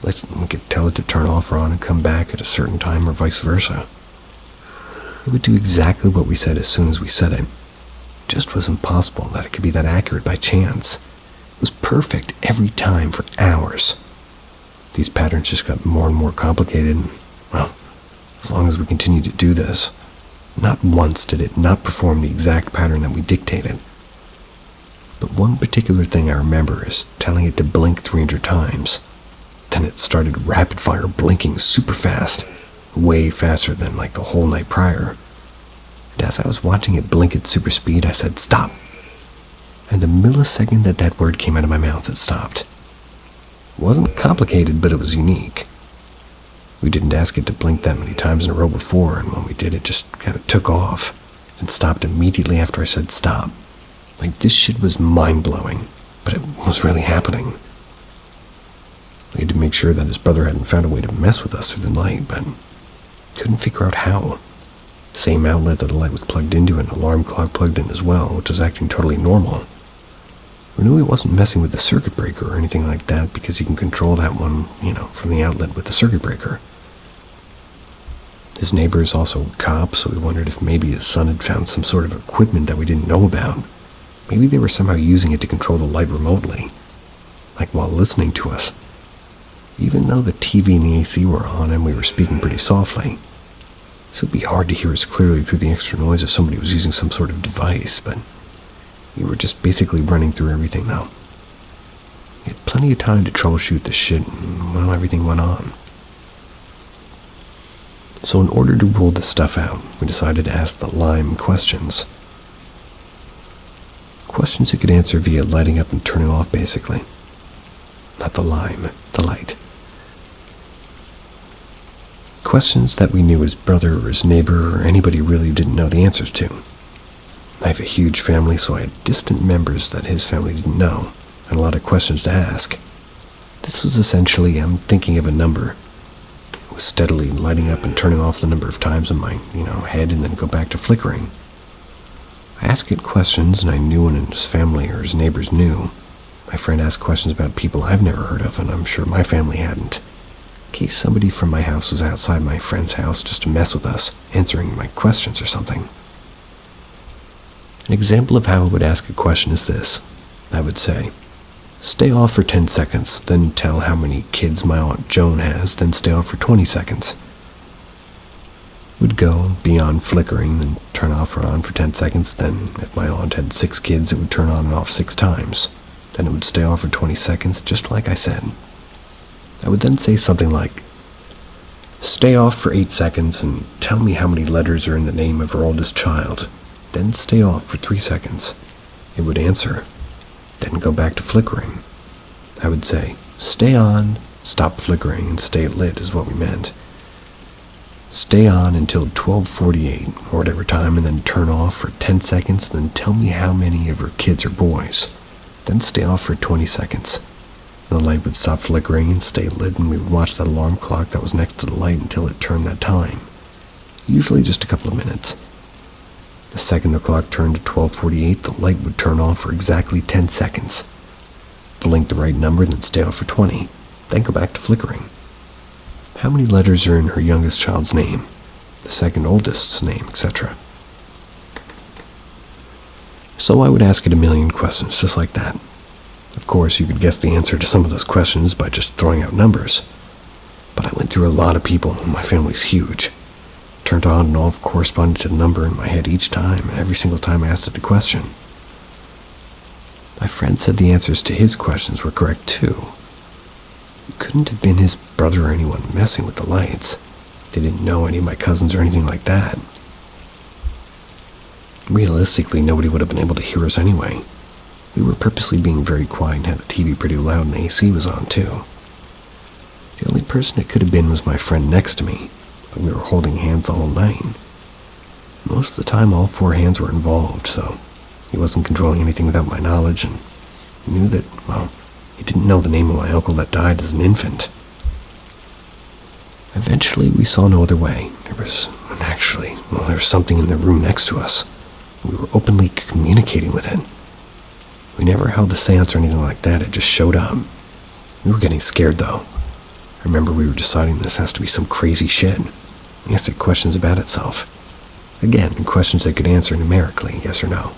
We could tell it to turn off or on and come back at a certain time or vice versa. It would do exactly what we said as soon as we said it. It just was impossible that it could be that accurate by chance. It was perfect every time for hours. These patterns just got more and more complicated, and, well, as long as we continued to do this, not once did it not perform the exact pattern that we dictated. But one particular thing I remember is telling it to blink 300 times. Then it started rapid-fire blinking super fast, way faster than like the whole night prior. And as I was watching it blink at super speed, I said, "Stop!" And the millisecond that that word came out of my mouth, it stopped. It wasn't complicated, but it was unique. We didn't ask it to blink that many times in a row before, and when we did, it just kind of took off and stopped immediately after I said stop. Like, this shit was mind-blowing, but it was really happening. We had to make sure that his brother hadn't found a way to mess with us through the night, but couldn't figure out how. The same outlet that the light was plugged into, an alarm clock plugged in as well, which was acting totally normal. We knew he wasn't messing with the circuit breaker or anything like that because he can control that one, from the outlet with the circuit breaker. His neighbor is also a cop, so we wondered if maybe his son had found some sort of equipment that we didn't know about. Maybe they were somehow using it to control the light remotely, like while listening to us. Even though the TV and the AC were on and we were speaking pretty softly, so it'd be hard to hear us clearly through the extra noise if somebody was using some sort of device, but we were just basically running through everything now. We had plenty of time to troubleshoot this shit while everything went on. So in order to rule this stuff out, we decided to ask the Lime questions. Questions it could answer via lighting up and turning off, basically. Not the lime, the light. Questions that we knew his brother or his neighbor or anybody really didn't know the answers to. I have a huge family, so I had distant members that his family didn't know, and a lot of questions to ask. This was essentially, I'm thinking of a number. It was steadily lighting up and turning off the number of times in my, head and then go back to flickering. I asked it questions, and I knew when his family or his neighbors knew. My friend asked questions about people I've never heard of, and I'm sure my family hadn't. In case somebody from my house was outside my friend's house just to mess with us, answering my questions or something. An example of how I would ask a question is this. I would say, "Stay off for 10 seconds, then tell how many kids my Aunt Joan has, then stay off for 20 seconds. It would go beyond flickering, then turn off or on for 10 seconds, then if my aunt had 6 kids, it would turn on and off 6 times. Then it would stay off for 20 seconds, just like I said. I would then say something like, "Stay off for 8 seconds and tell me how many letters are in the name of her oldest child. Then stay off for 3 seconds. It would answer, then go back to flickering. I would say, "Stay on, stop flickering, and stay lit," is what we meant. Stay on until 12:48, or whatever time, and then turn off for 10 seconds, then tell me how many of her kids are boys. Then stay off for 20 seconds. The light would stop flickering and stay lit, and we would watch that alarm clock that was next to the light until it turned that time. Usually just a couple of minutes. The second the clock turned to 12:48, the light would turn off for exactly 10 seconds. Blink the right number, then stay off for 20. Then go back to flickering. How many letters are in her youngest child's name, the second oldest's name, etc. So I would ask it a million questions just like that. Of course, you could guess the answer to some of those questions by just throwing out numbers. But I went through a lot of people, and my family's huge. Turned on and off corresponded to the number in my head each time, and every single time I asked it a question. My friend said the answers to his questions were correct too. It couldn't have been his brother or anyone messing with the lights. They didn't know any of my cousins or anything like that. Realistically, nobody would have been able to hear us anyway. We were purposely being very quiet and had the TV pretty loud, and the AC was on too. The only person it could have been was my friend next to me, but we were holding hands the whole night. Most of the time, all four hands were involved, so he wasn't controlling anything without my knowledge, and he knew that, well, he didn't know the name of my uncle that died as an infant. Eventually, we saw no other way. There was something in the room next to us. We were openly communicating with it. We never held a seance or anything like that. It just showed up. We were getting scared, though. I remember we were deciding this has to be some crazy shit. We asked it questions about itself. Again, questions they could answer numerically, yes or no.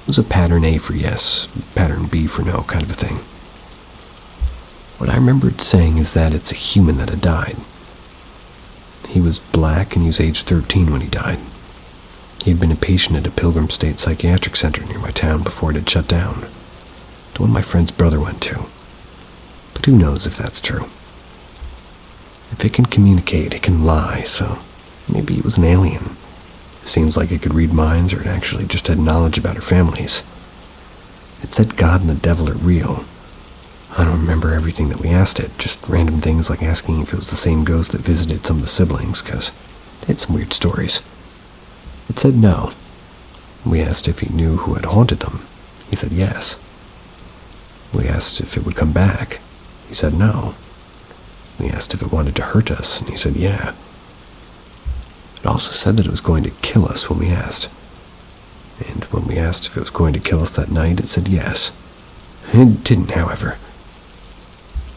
It was a pattern A for yes, pattern B for no kind of a thing. What I remembered saying is that it's a human that had died. He was black and he was age 13 when he died. He had been a patient at a Pilgrim State Psychiatric Center near my town before it had shut down. The one my friend's brother went to. But who knows if that's true. If it can communicate, it can lie, so maybe it was an alien. It seems like it could read minds, or it actually just had knowledge about our families. It said God and the devil are real. I don't remember everything that we asked it, just random things like asking if it was the same ghost that visited some of the siblings, because they had some weird stories. It said no. We asked if he knew who had haunted them. He said yes. We asked if it would come back. He said no. We asked if it wanted to hurt us, and he said yeah. It also said that it was going to kill us when we asked. And when we asked if it was going to kill us that night, it said yes. It didn't, however.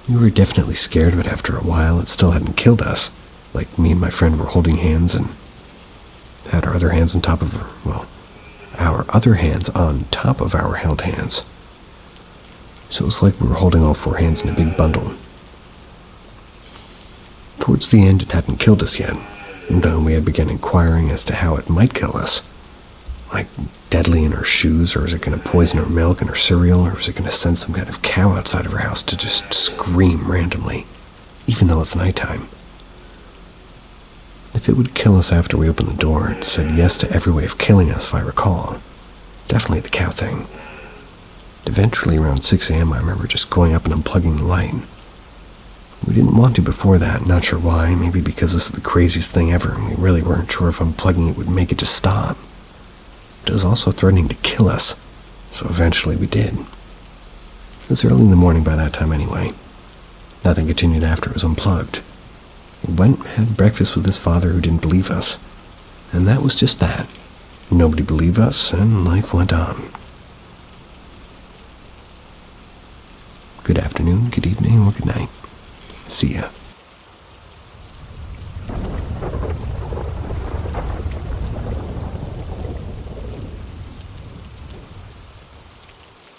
We were definitely scared, but after a while it still hadn't killed us. Like me and my friend were holding hands and had our other hands on top of our other hands on top of our held hands. So it was like we were holding all four hands in a big bundle. Towards the end, it hadn't killed us yet, though we had begun inquiring as to how it might kill us. Like deadly in our shoes, or is it going to poison our milk and our cereal, or is it going to send some kind of cow outside of our house to just scream randomly, even though it's nighttime? If it would kill us after we opened the door, it said yes to every way of killing us, if I recall. Definitely the cow thing. Eventually, around 6 a.m., I remember just going up and unplugging the light. We didn't want to before that, not sure why, maybe because this is the craziest thing ever, and we really weren't sure if unplugging it would make it just stop. But it was also threatening to kill us, so eventually we did. It was early in the morning by that time anyway. Nothing continued after it was unplugged. We went and had breakfast with his father who didn't believe us, and that was just that. Nobody believed us, and life went on. Good afternoon, good evening, or good night. See ya.